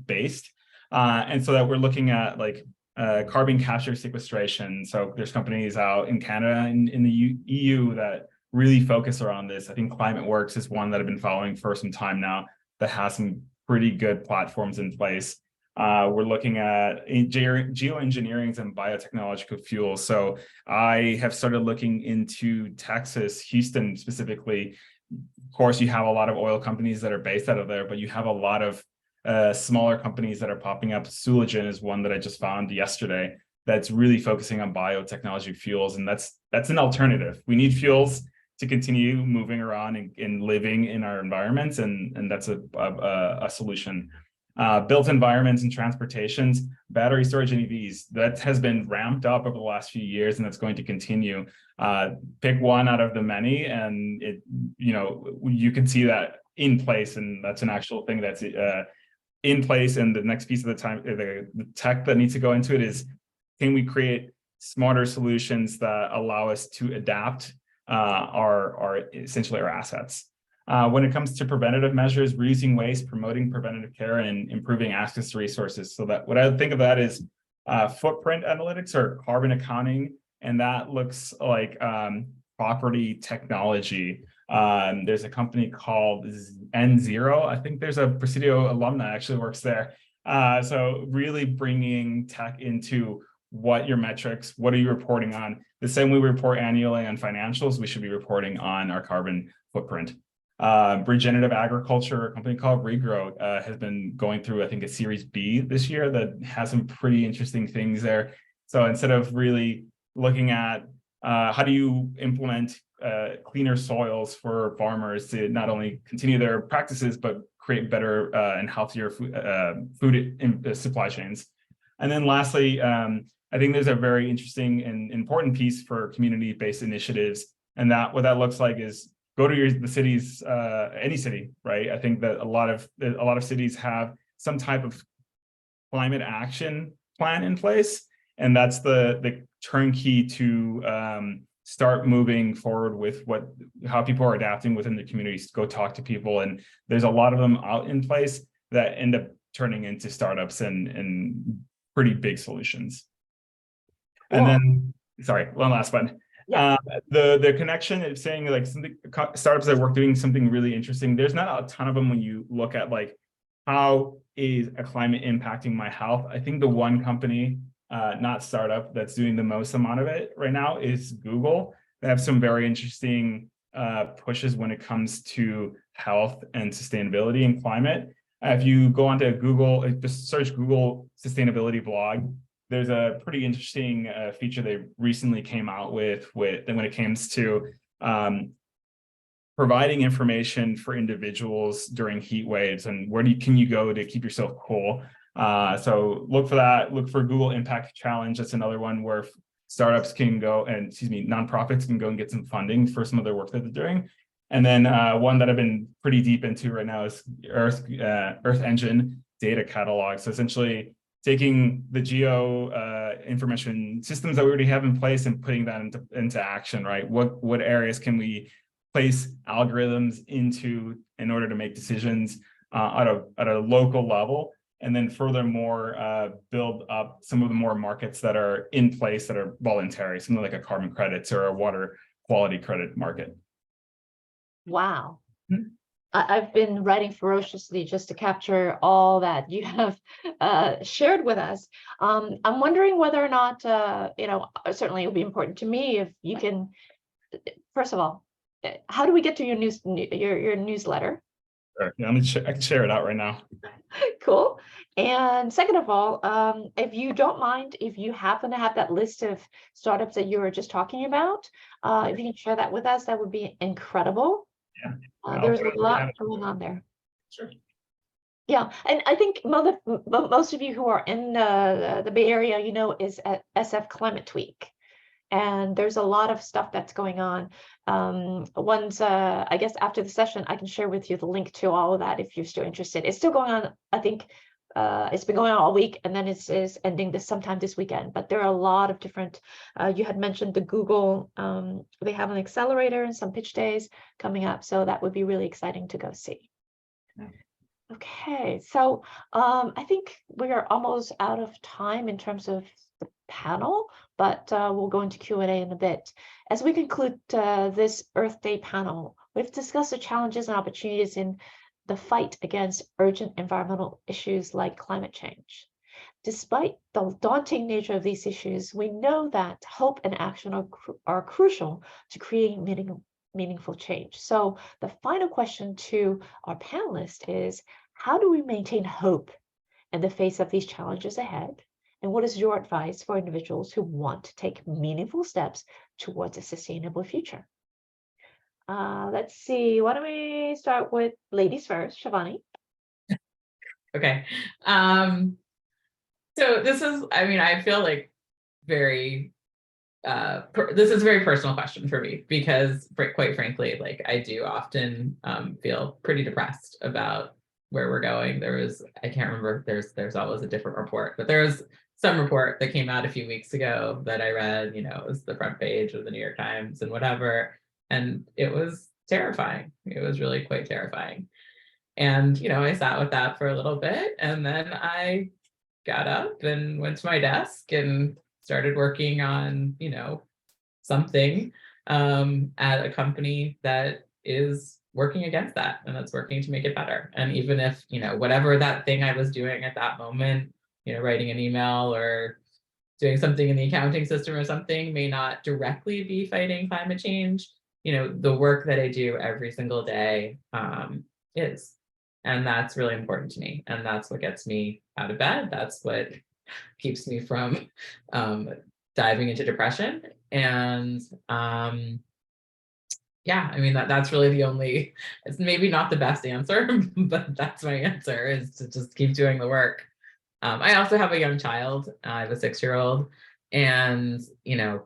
based. And so that we're looking at like carbon capture sequestration. So there's companies out in Canada and in the EU that really focus around this. I think Climate Works is one that I've been following for some time now that has some pretty good platforms in place. We're looking at geoengineering and biotechnological fuels. So I have started looking into Texas, Houston specifically. Of course, you have a lot of oil companies that are based out of there, but you have a lot of smaller companies that are popping up. Sulagen is one that I just found yesterday that's really focusing on biotechnology fuels, and that's an alternative. We need fuels to continue moving around and living in our environments, and that's a solution. Built environments and transportations, battery storage and EVs, that has been ramped up over the last few years, and that's going to continue. Pick one out of the many, and you can see that in place, and that's an actual thing that's in place. And the next piece of the tech that needs to go into it is, can we create smarter solutions that allow us to adapt essentially our assets? When it comes to preventative measures, reducing waste, promoting preventative care, and improving access to resources. So that what I think of that is footprint analytics or carbon accounting, and that looks like property technology. There's a company called N0. I think there's a Presidio alumni actually works there. So really bringing tech into what your metrics, what are you reporting on? The same way we report annually on financials, we should be reporting on our carbon footprint. Regenerative agriculture, a company called Regrow, has been going through, I think, a Series B this year that has some pretty interesting things there. So instead of really looking at how do you implement cleaner soils for farmers to not only continue their practices, but create better and healthier food supply chains. And then lastly, I think there's a very interesting and important piece for community-based initiatives. And that what that looks like is go to the cities, any city, right? I think that a lot of cities have some type of climate action plan in place, and that's the turnkey to start moving forward with how people are adapting within the communities. Go talk to people, and there's a lot of them out in place that end up turning into startups and pretty big solutions. And then, sorry, one last one. Yeah. The connection is saying like startups that work doing something really interesting. There's not a ton of them when you look at like, how is a climate impacting my health? I think the one company, not startup, that's doing the most amount of it right now is Google. They have some very interesting pushes when it comes to health and sustainability and climate. If you go onto Google, just search Google sustainability blog, there's a pretty interesting feature they recently came out with when it comes to providing information for individuals during heat waves and where can you go to keep yourself cool. So look for that. Look for Google Impact Challenge. That's another one where startups can go and, nonprofits can go and get some funding for some of their work that they're doing. And then one that I've been pretty deep into right now is Earth Engine data catalog. So essentially taking the geo information systems that we already have in place and putting that into action, right? What areas can we place algorithms into in order to make decisions at a local level? And then furthermore, build up some of the more markets that are in place that are voluntary, something like a carbon credits or a water quality credit market. Wow. I've been writing ferociously just to capture all that you have shared with us. I'm wondering whether or not, certainly it'll be important to me if you can, first of all, how do we get to your newsletter? Sure. Yeah, I can share it out right now. Cool. And second of all, if you don't mind, if you happen to have that list of startups that you were just talking about, if you can share that with us, that would be incredible. Yeah. There's a lot going on there. Sure. Yeah, and I think most of you who are in the Bay Area, is at SF Climate Tweak. And there's a lot of stuff that's going on. I guess after the session, I can share with you the link to all of that if you're still interested. It's still going on, I think, it's been going on all week, and then it's ending sometime this weekend. But there are a lot of different, you had mentioned the Google, they have an accelerator and some pitch days coming up. So that would be really exciting to go see. Yeah. Okay, so I think we are almost out of time in terms of the panel, but we'll go into Q&A in a bit. As we conclude this Earth Day panel, we've discussed the challenges and opportunities in the fight against urgent environmental issues like climate change. Despite the daunting nature of these issues, we know that hope and action are crucial to creating meaningful change. So the final question to our panelists is, how do we maintain hope in the face of these challenges ahead? And what is your advice for individuals who want to take meaningful steps towards a sustainable future? Let's see, why don't we start with ladies first, Shivani? Okay. So this is, I mean, I feel like very, this is a very personal question for me, because quite frankly, like I do often feel pretty depressed about where we're going. I can't remember, there's always a different report, but there was some report that came out a few weeks ago that I read, you know, it was the front page of the New York Times and whatever. And it was terrifying. It was really quite terrifying. And, you know, I sat with that for a little bit, and then I got up and went to my desk and started working on, you know, something at a company that is working against that and that's working to make it better. And even if, you know, whatever that thing I was doing at that moment, you know, writing an email or doing something in the accounting system or something may not directly be fighting climate change, you know, the work that I do every single day is. And that's really important to me. And that's what gets me out of bed. That's what keeps me from diving into depression. And yeah, I mean, that's really the only, it's maybe not the best answer, but that's my answer, is to just keep doing the work. I also have a young child. I have a 6-year-old, and, you know,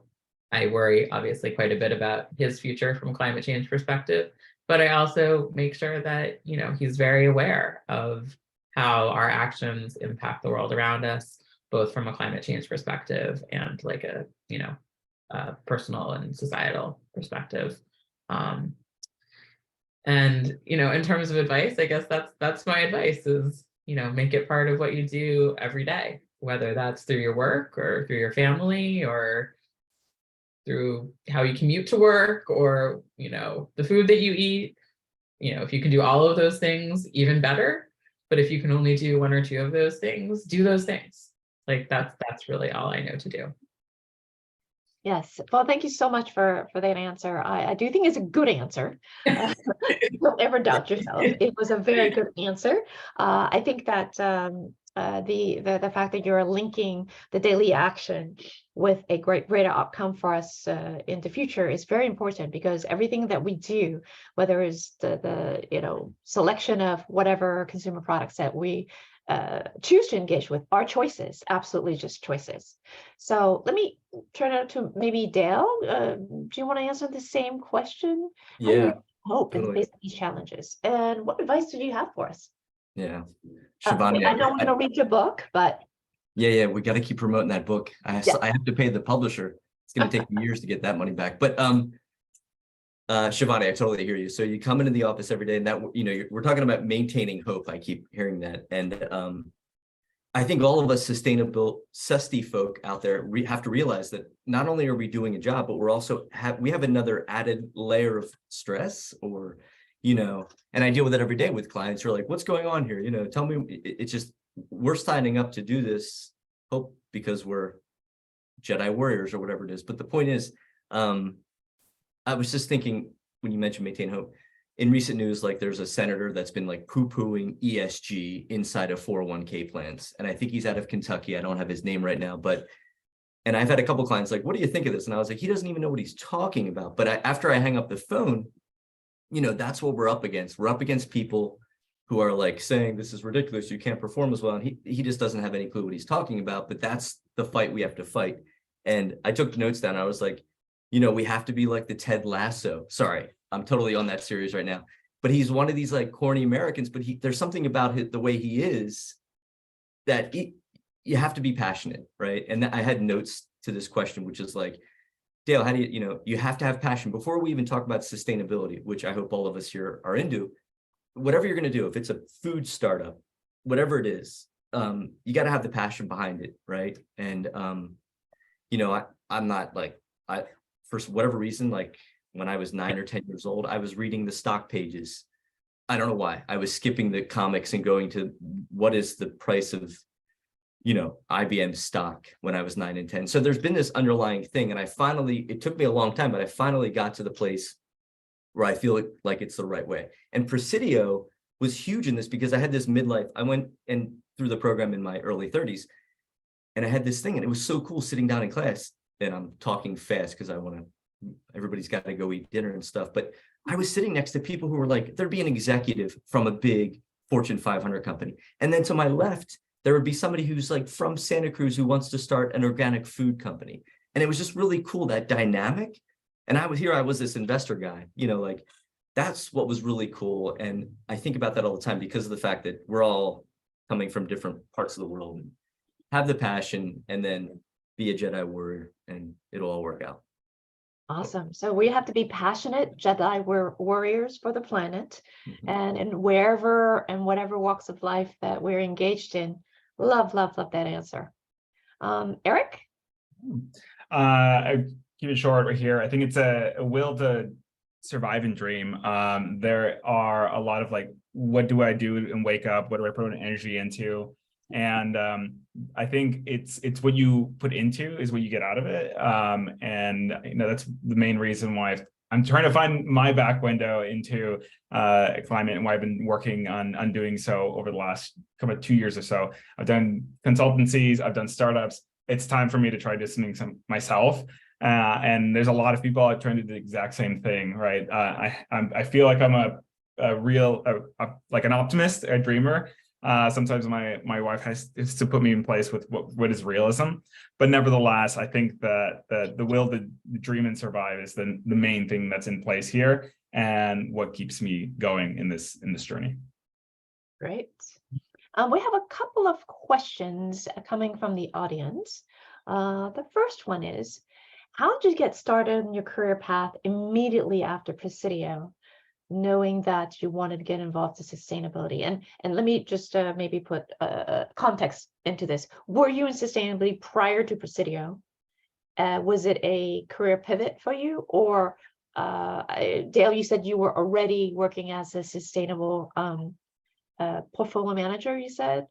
I worry obviously quite a bit about his future from a climate change perspective, but I also make sure that, you know, he's very aware of how our actions impact the world around us, both from a climate change perspective and like a, you know, personal and societal perspective. And, you know, in terms of advice, I guess that's my advice is, you know, make it part of what you do every day, whether that's through your work or through your family or through how you commute to work, or, you know, the food that you eat. You know, if you can do all of those things, even better. But if you can only do 1 or 2 of those things, do those things. Like that's really all I know to do. Yes. Well, thank you so much for that answer. I do think it's a good answer. Don't ever doubt yourself. It was a very good answer. I think that the fact that you're linking the daily action with a greater outcome for us in the future is very important, because everything that we do, whether it's the you know, selection of whatever consumer products that we choose to engage with, are choices, absolutely just choices. So let me turn it to maybe Dale. Do you want to answer the same question? Yeah, Hope in the totally. face of these challenges, and what advice do you have for us? Yeah. Shivani, I know we're gonna read your book, but yeah, we got to keep promoting that book. I have to pay the publisher. It's going to take years to get that money back. But Shivani, I totally hear you. So you come into the office every day, and that, you know, we're talking about maintaining hope. I keep hearing that, and I think all of us sustainable susty folk out there have to realize that not only are we doing a job, but we're also we have another added layer of stress, or, you know, and I deal with it every day with clients who are like, "What's going on here? You know, tell me." It's just, we're signing up to do this hope because we're Jedi warriors or whatever it is. But the point is, I was just thinking when you mentioned maintain hope, in recent news, like there's a senator that's been like poo-pooing ESG inside of 401k plans. And I think he's out of Kentucky. I don't have his name right now, and I've had a couple clients like, "What do you think of this?" And I was like, he doesn't even know what he's talking about. But after I hang up the phone, you know, that's what we're up against. We're up against people who are like saying, "This is ridiculous, you can't perform as well." And he just doesn't have any clue what he's talking about, but that's the fight we have to fight. And I took notes down. I was like, you know, we have to be like the Ted Lasso. Sorry, I'm totally on that series right now. But he's one of these like corny Americans, but there's something about the way he is that you have to be passionate, right? And I had notes to this question, which is like, Dale, how do you have to have passion before we even talk about sustainability, which I hope all of us here are into. Whatever you're going to do, if it's a food startup, whatever it is, you got to have the passion behind it, right? And I'm not like, for whatever reason, like when I was 9 or 10 years old, I was reading the stock pages. I don't know why. I was skipping the comics and going to what is the price of IBM stock when I was 9 and 10. So there's been this underlying thing. And it took me a long time, but I finally got to the place where I feel like it's the right way. And Presidio was huge in this because I had this midlife. I went and through the program in my early 30s, and I had this thing, and it was so cool sitting down in class. And I'm talking fast because everybody's got to go eat dinner and stuff. But I was sitting next to people who were like, there'd be an executive from a big Fortune 500 company. And then to my left, there would be somebody who's like from Santa Cruz who wants to start an organic food company. And it was just really cool, that dynamic. And I was this investor guy, like that's what was really cool. And I think about that all the time because of the fact that we're all coming from different parts of the world, and have the passion and then be a Jedi warrior, and it'll all work out. Awesome. So we have to be passionate Jedi warriors for the planet, and in wherever and whatever walks of life that we're engaged in. Love that answer. Eric? I keep it short right here. I think it's a will to survive and dream. There are a lot of like, what do I do and wake up? What do I put an energy into? And I think it's what you put into is what you get out of it. And that's the main reason why I'm trying to find my back window into climate, and why I've been working on doing so over the last 2 years or so. I've done consultancies, I've done startups. It's time for me to try something myself. And there's a lot of people trying to do the exact same thing, right? I feel like I'm a real like an optimist, a dreamer. Sometimes my wife has to put me in place with what is realism, but nevertheless, I think that the will to dream and survive is the main thing that's in place here, and what keeps me going in this journey. Great. We have a couple of questions coming from the audience. The first one is, how did you get started on your career path immediately after Presidio, knowing that you wanted to get involved in sustainability? And let me just maybe put context into this. Were you in sustainability prior to Presidio? Was it a career pivot for you? Or Dale, you said you were already working as a sustainable portfolio manager, you said?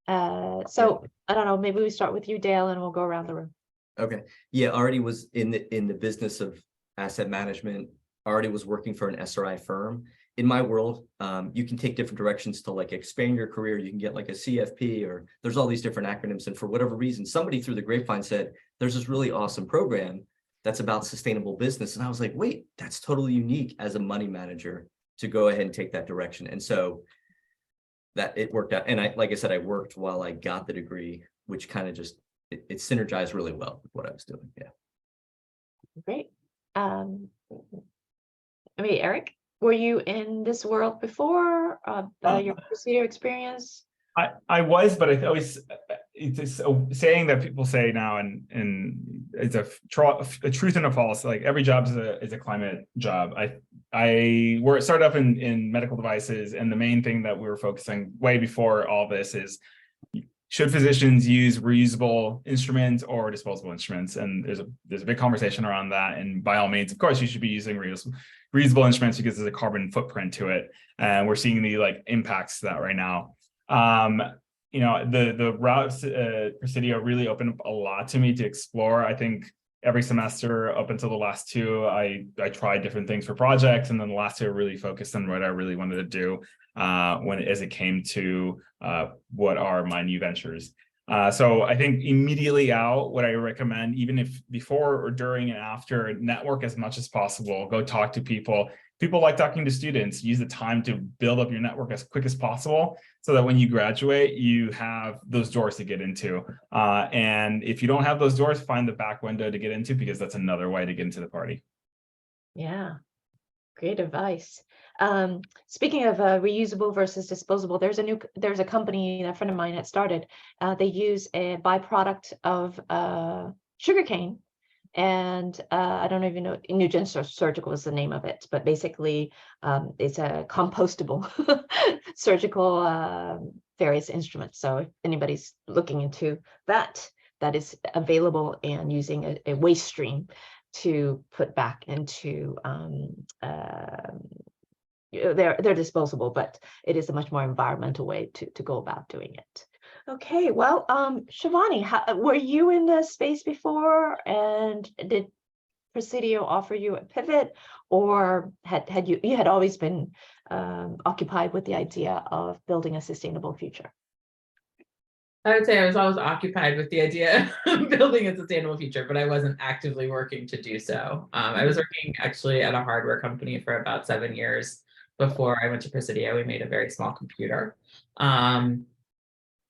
So I don't know, maybe we start with you, Dale, and we'll go around the room. Okay. Yeah, already was in the business of asset management, already was working for an SRI firm. In my world, you can take different directions to like expand your career. You can get like a CFP, or there's all these different acronyms. And for whatever reason, somebody through the grapevine said, there's this really awesome program that's about sustainable business. And I was like, wait, that's totally unique as a money manager to go ahead and take that direction. And so that it worked out. And like I said, I worked while I got the degree, which kind of just, it synergized really well with what I was doing. Yeah. Great. Eric, were you in this world before your Presidio experience? I was, but I always, it's a saying that people say now, and it's a truth and a false. Like every job is a climate job. We're started up in medical devices, and the main thing that we were focusing way before all this is, should physicians use reusable instruments or disposable instruments? And there's a big conversation around that. And by all means, of course, you should be using reusable instruments because there's a carbon footprint to it, and we're seeing the like impacts to that right now. The route Presidio really opened up a lot to me to explore. I think every semester up until the last two, I tried different things for projects, and then the last two I really focused on what I really wanted to do as it came to what are my new ventures. So I think immediately out, what I recommend, even if before or during and after, network as much as possible. Go talk to people. People like talking to students. Use the time to build up your network as quick as possible, so that when you graduate, you have those doors to get into. And if you don't have those doors, find the back window to get into, because that's another way to get into the party. Yeah. Great advice. Speaking of reusable versus disposable, there's a company, a friend of mine that started. They use a byproduct of sugarcane, and I don't even know, Nugent Surgical is the name of it, but basically it's a compostable surgical various instruments. So if anybody's looking into that, that is available, and using a waste stream to put back into they're disposable, but it is a much more environmental way to go about doing it. Okay, well, Shivani, were you in this space before, and did Presidio offer you a pivot, or had you had always been occupied with the idea of building a sustainable future? I would say I was always occupied with the idea of building a sustainable future, but I wasn't actively working to do so. I was working actually at a hardware company for about 7 years before I went to Presidio. We made a very small computer. And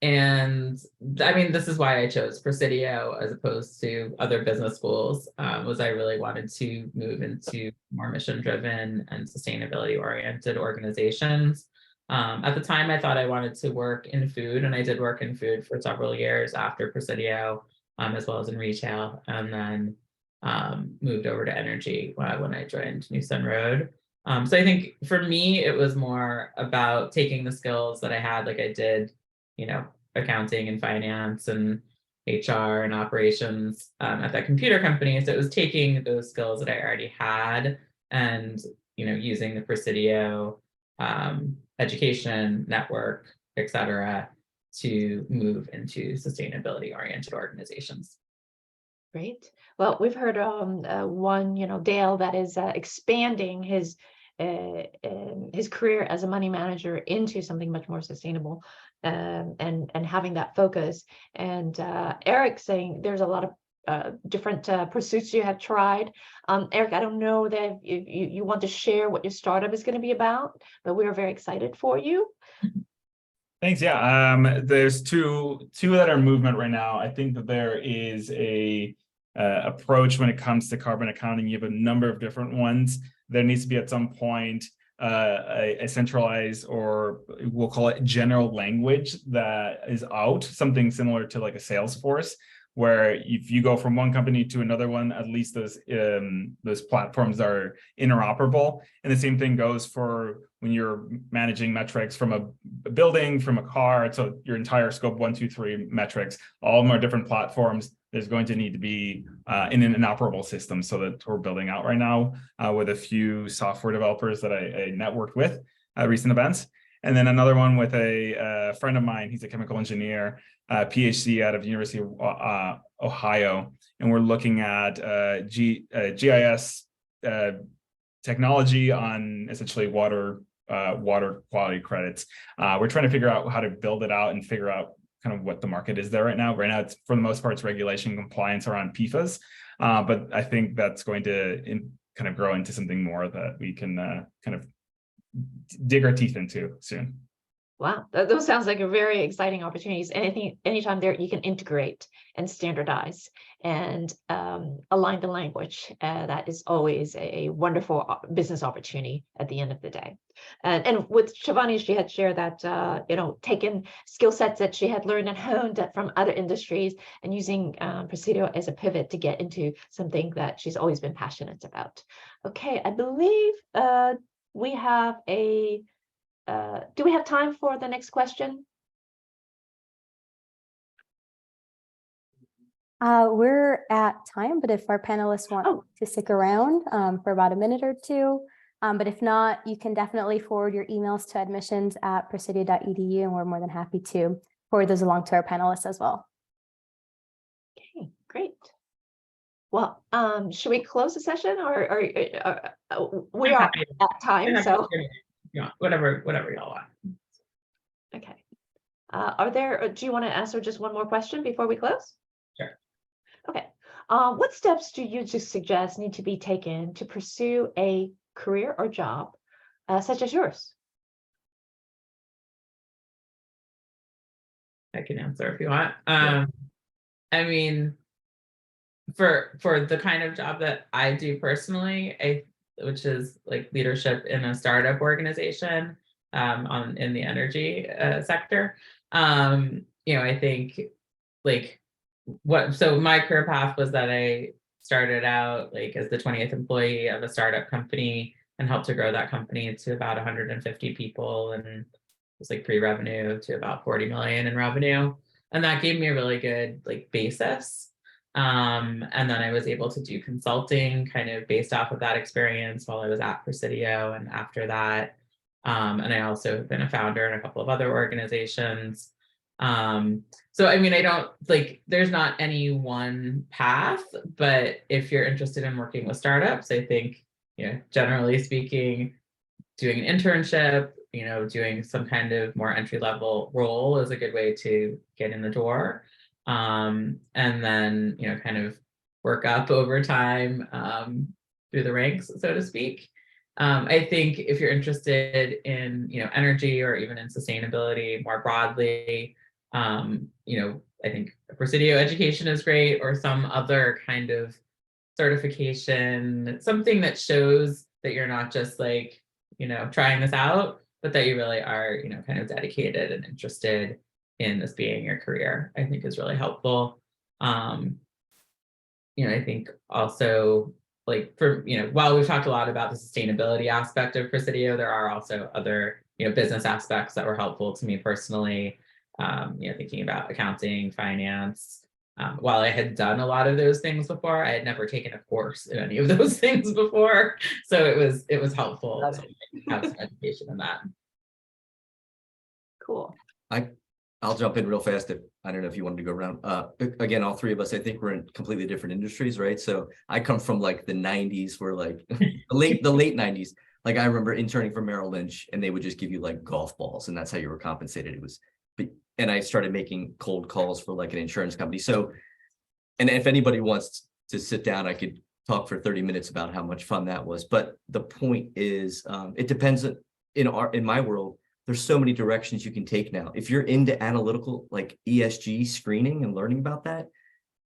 I mean, this is why I chose Presidio as opposed to other business schools, was I really wanted to move into more mission-driven and sustainability-oriented organizations. At the time, I thought I wanted to work in food, and I did work in food for several years after Presidio, as well as in retail, and then moved over to energy when I joined New Sun Road. So I think for me, it was more about taking the skills that I had, like I did, you know, accounting and finance and HR and operations at that computer company. So it was taking those skills that I already had and, you know, using the Presidio education network, et cetera, to move into sustainability oriented organizations. Great. Well, we've heard one, you know, Dale, that is expanding his career as a money manager into something much more sustainable, and having that focus. And Eric saying there's a lot of different pursuits you have tried. Eric, I don't know that you want to share what your startup is going to be about, but we are very excited for you. Thanks. Yeah, there's two that are in movement right now. I think that there is a approach when it comes to carbon accounting. You have a number of different ones. There needs to be at some point a centralized, or we'll call it general language, that is out, something similar to like a Salesforce, where if you go from one company to another one, at least those platforms are interoperable. And the same thing goes for when you're managing metrics from a building, from a car, so your entire scope 1, 2, 3 metrics, all of them are different platforms. There's going to need to be an interoperable system, so that we're building out right now with a few software developers that I networked with at recent events. And then another one with a friend of mine. He's a chemical engineer, PhD out of the University of Ohio. And we're looking at GIS technology on essentially water quality credits. We're trying to figure out how to build it out and figure out kind of what the market is there right now. Right now, it's for the most part, it's regulation compliance around PFAS. But I think that's going to kind of grow into something more that we can kind of dig our teeth into soon. Wow, those sounds like a very exciting opportunities. Anytime there you can integrate and standardize and align the language, that is always a wonderful business opportunity at the end of the day. And with Shivani, she had shared that you know, taken skill sets that she had learned and honed from other industries, and using Presidio as a pivot to get into something that she's always been passionate about. Okay, I believe we have a. Do we have time for the next question? We're at time, but if our panelists want to stick around for about a minute or two, but if not, you can definitely forward your emails to admissions@presidio.edu, and we're more than happy to forward those along to our panelists as well. Okay, great. Well, should we close the session, or we are at time? So yeah, whatever y'all want. Okay. Do you want to answer just one more question before we close? Sure. Okay. What steps do you just suggest need to be taken to pursue a career or job such as yours? I can answer if you want. I mean, for the kind of job that I do personally, which is like leadership in a startup organization in the energy sector. I think like so my career path was that I started out like as the 20th employee of a startup company and helped to grow that company to about 150 people, and it was like pre-revenue to about 40 million in revenue. And that gave me a really good like basis. And then I was able to do consulting kind of based off of that experience while I was at Presidio and after that. And I also have been a founder in a couple of other organizations. So I mean, I don't like, there's not any one path, but if you're interested in working with startups, I think, generally speaking, doing an internship, doing some kind of more entry-level role is a good way to get in the door. And then, kind of work up over time through the ranks, so to speak. I think if you're interested in, energy or even in sustainability more broadly, I think Presidio education is great, or some other kind of certification, something that shows that you're not just like, trying this out, but that you really are, kind of dedicated and interested in this being your career, I think is really helpful. I think also like while we've talked a lot about the sustainability aspect of Presidio, there are also other, business aspects that were helpful to me personally. Thinking about accounting, finance. While I had done a lot of those things before, I had never taken a course in any of those things before. So it was helpful to have some education in that. Cool. I'll jump in real fast. I don't know if you wanted to go around. Again, all three of us, I think we're in completely different industries, right? So I come from like the 90s, where like the late 90s. Like I remember interning for Merrill Lynch, and they would just give you like golf balls, and that's how you were compensated. It was, and I started making cold calls for like an insurance company. So, and if anybody wants to sit down, I could talk for 30 minutes about how much fun that was. But the point is, it depends in my world. There's so many directions you can take now. If you're into analytical, like ESG screening and learning about that,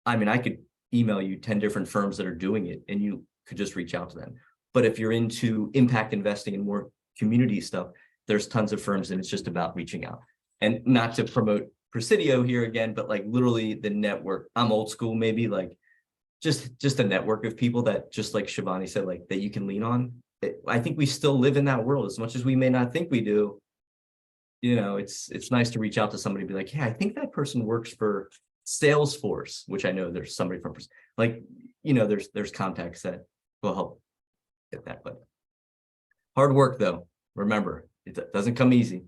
I mean, I could email you 10 different firms that are doing it, and you could just reach out to them. But if you're into impact investing and more community stuff, there's tons of firms, and it's just about reaching out. And not to promote Presidio here again, but like literally the network. I'm old school, maybe like just a network of people that, just like Shivani said, like that you can lean on. I think we still live in that world, as much as we may not think we do. It's nice to reach out to somebody and be like, yeah, I think that person works for Salesforce, which I know there's somebody from, like, there's contacts that will help get that. But hard work though. Remember, it doesn't come easy.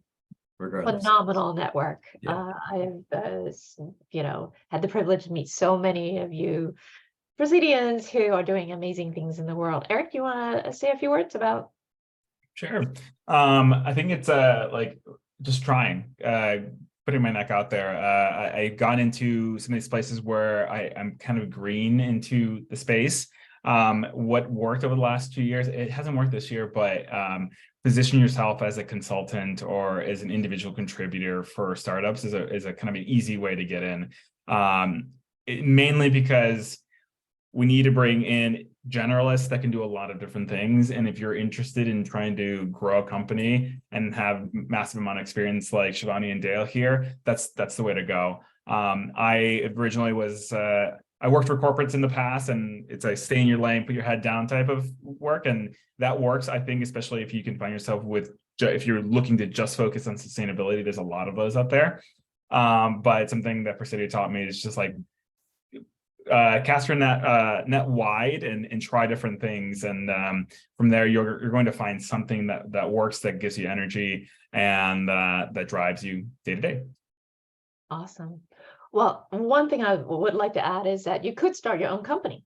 Regardless. Phenomenal network. Yeah. I've had the privilege to meet so many of you Presidians who are doing amazing things in the world. Eric, you want to say a few words about? Sure. I think it's like just trying, putting my neck out there. I got into some of these places where I'm kind of green into the space. What worked over the last 2 years, it hasn't worked this year, but position yourself as a consultant or as an individual contributor for startups is a kind of an easy way to get in. Mainly because we need to bring in generalists that can do a lot of different things. And if you're interested in trying to grow a company and have massive amount of experience like Shivani and Dale here, that's the way to go. I originally was I worked for corporates in the past, and it's a stay in your lane, put your head down type of work. And that works, I think, especially if you can find yourself if you're looking to just focus on sustainability, there's a lot of those out there. But something that Presidio taught me is just like cast your net wide and try different things. And from there, you're going to find something that works, that gives you energy, and that drives you day to day. Awesome. Well, one thing I would like to add is that you could start your own company.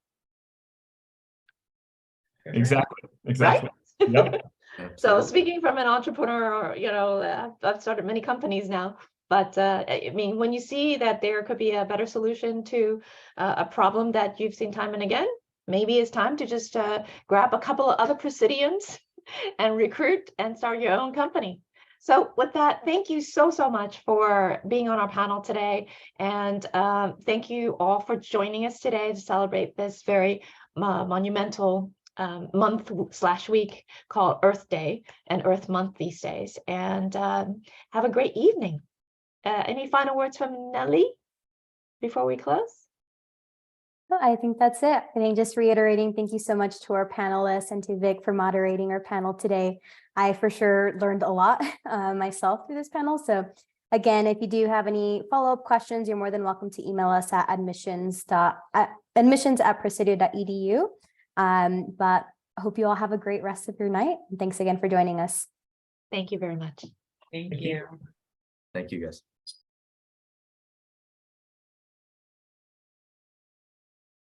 Exactly. Right? Yep. So speaking from an entrepreneur, I've started many companies now, but I mean, when you see that there could be a better solution to a problem that you've seen time and again, maybe it's time to just grab a couple of other Presidians and recruit and start your own company. So with that, thank you so much for being on our panel today. And thank you all for joining us today to celebrate this very monumental month/week called Earth Day and Earth Month these days. And have a great evening. Any final words from Nelly before we close? Well, I think that's it. I think just reiterating, thank you so much to our panelists and to Vic for moderating our panel today. I for sure learned a lot myself through this panel. So again, if you do have any follow-up questions, you're more than welcome to email us at admissions@presidio.edu. But I hope you all have a great rest of your night. And thanks again for joining us. Thank you very much. Thank Thank you. you. Thank you, guys.